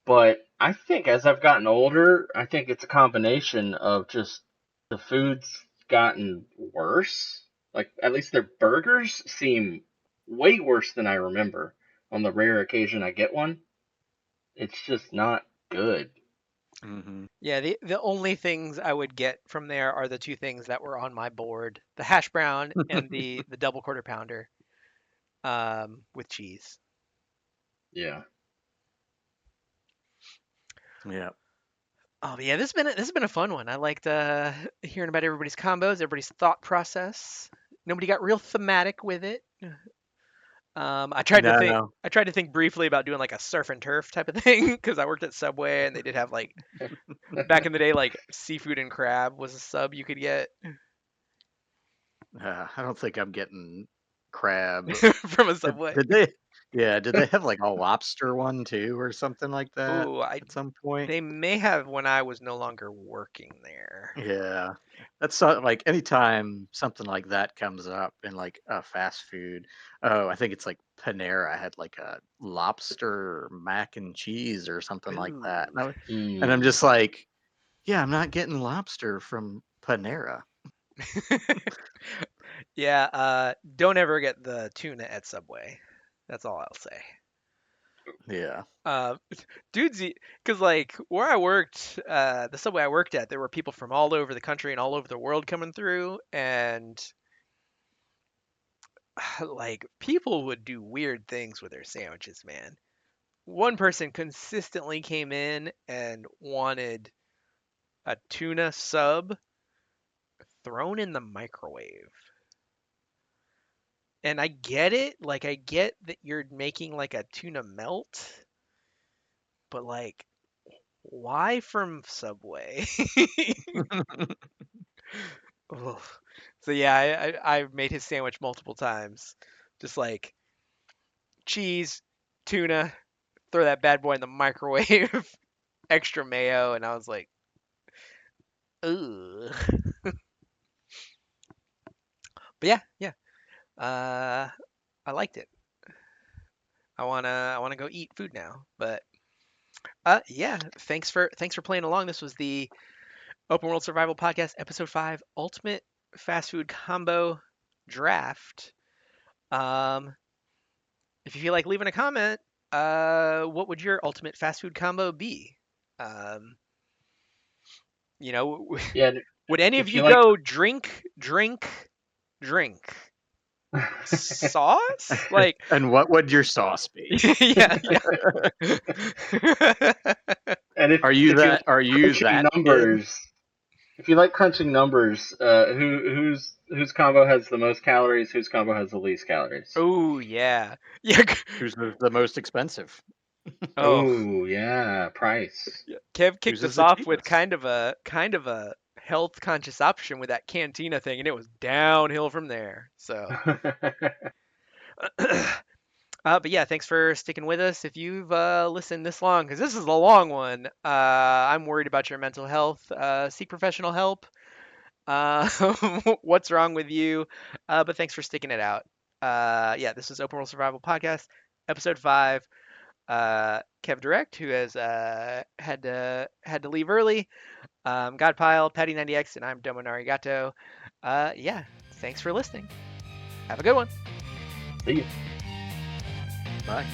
S4: But I think as I've gotten older, I think it's a combination of just the food's gotten worse. Like, at least their burgers seem way worse than I remember on the rare occasion I get one. It's just not good.
S2: Hmm.
S1: Yeah, the only things I would get from there are the two things that were on my board: the hash brown and the double quarter pounder with cheese.
S4: Yeah.
S2: Yeah.
S1: Oh, but yeah, this has been a fun one. I liked hearing about everybody's combos, everybody's thought process. Nobody got real thematic with it. I tried to
S2: No,
S1: think.
S2: no.
S1: I tried to think briefly about doing like a surf and turf type of thing because I worked at Subway and they did have like back in the day like seafood and crab was a sub you could get
S2: I don't think I'm getting crab.
S1: from a
S2: Did,
S1: Subway.
S2: did they? Yeah, did they have like a lobster one too, or something like that
S1: Ooh, I
S2: at some point?
S1: they may have when I was no longer working there.
S2: Yeah, that's like anytime something like that comes up in like a fast food. Oh, I think it's like Panera had like a lobster mac and cheese or something like that,
S1: Ooh.
S2: and I'm
S4: Mm.
S2: just like, yeah, I'm not getting lobster from Panera.
S1: Yeah, don't ever get the tuna at Subway. That's all I'll say.
S2: Yeah.
S1: Uh, dudes, because like where I worked, the Subway I worked at, there were people from all over the country and all over the world coming through, and like people would do weird things with their sandwiches, man. One person consistently came in and wanted a tuna sub thrown in the microwave. And I get it, like I get that you're making like a tuna melt, but like why from Subway? Ugh. So yeah, I made his sandwich multiple times. Just like cheese, tuna, throw that bad boy in the microwave, extra mayo, and I was like, ugh. But yeah, yeah. I liked it. I wanna go eat food now. But yeah, thanks for playing along. This was the Open World Survival Podcast, Episode 5, Ultimate Fast Food Combo Draft. Um, if you feel like leaving a comment, what would your ultimate fast food combo be? Um, you know,
S4: Yeah,
S1: would any of
S4: if
S1: you
S4: you like.
S1: go drink, drink, drink sauce? Like,
S2: And what would your sauce be?
S1: yeah, yeah.
S4: And
S2: Are you
S4: if you like
S2: that? Are you
S4: crunching
S2: that kid?
S4: numbers, if you like crunching numbers, whose combo has the most calories? Whose combo has the least calories?
S1: Oh yeah, yeah.
S2: Who's the most expensive?
S1: Oh,
S4: Oh yeah, price.
S1: yeah. Kev
S2: Whose
S1: kicked
S2: is
S1: us
S2: the
S1: off with
S2: cheapest?
S1: kind of a health conscious option with that cantina thing, and it was downhill from there. So, but yeah, thanks for sticking with us. If you've listened this long, because this is a long one, I'm worried about your mental health. Seek professional help. Uh, what's wrong with you? But thanks for sticking it out. Yeah, this is Open World Survival Podcast, Episode 5. KevDirect, who has had to leave early. Godpile, Patty90X, and I'm domognarigato. Yeah, thanks for listening. Have a good one.
S4: See you.
S2: Bye.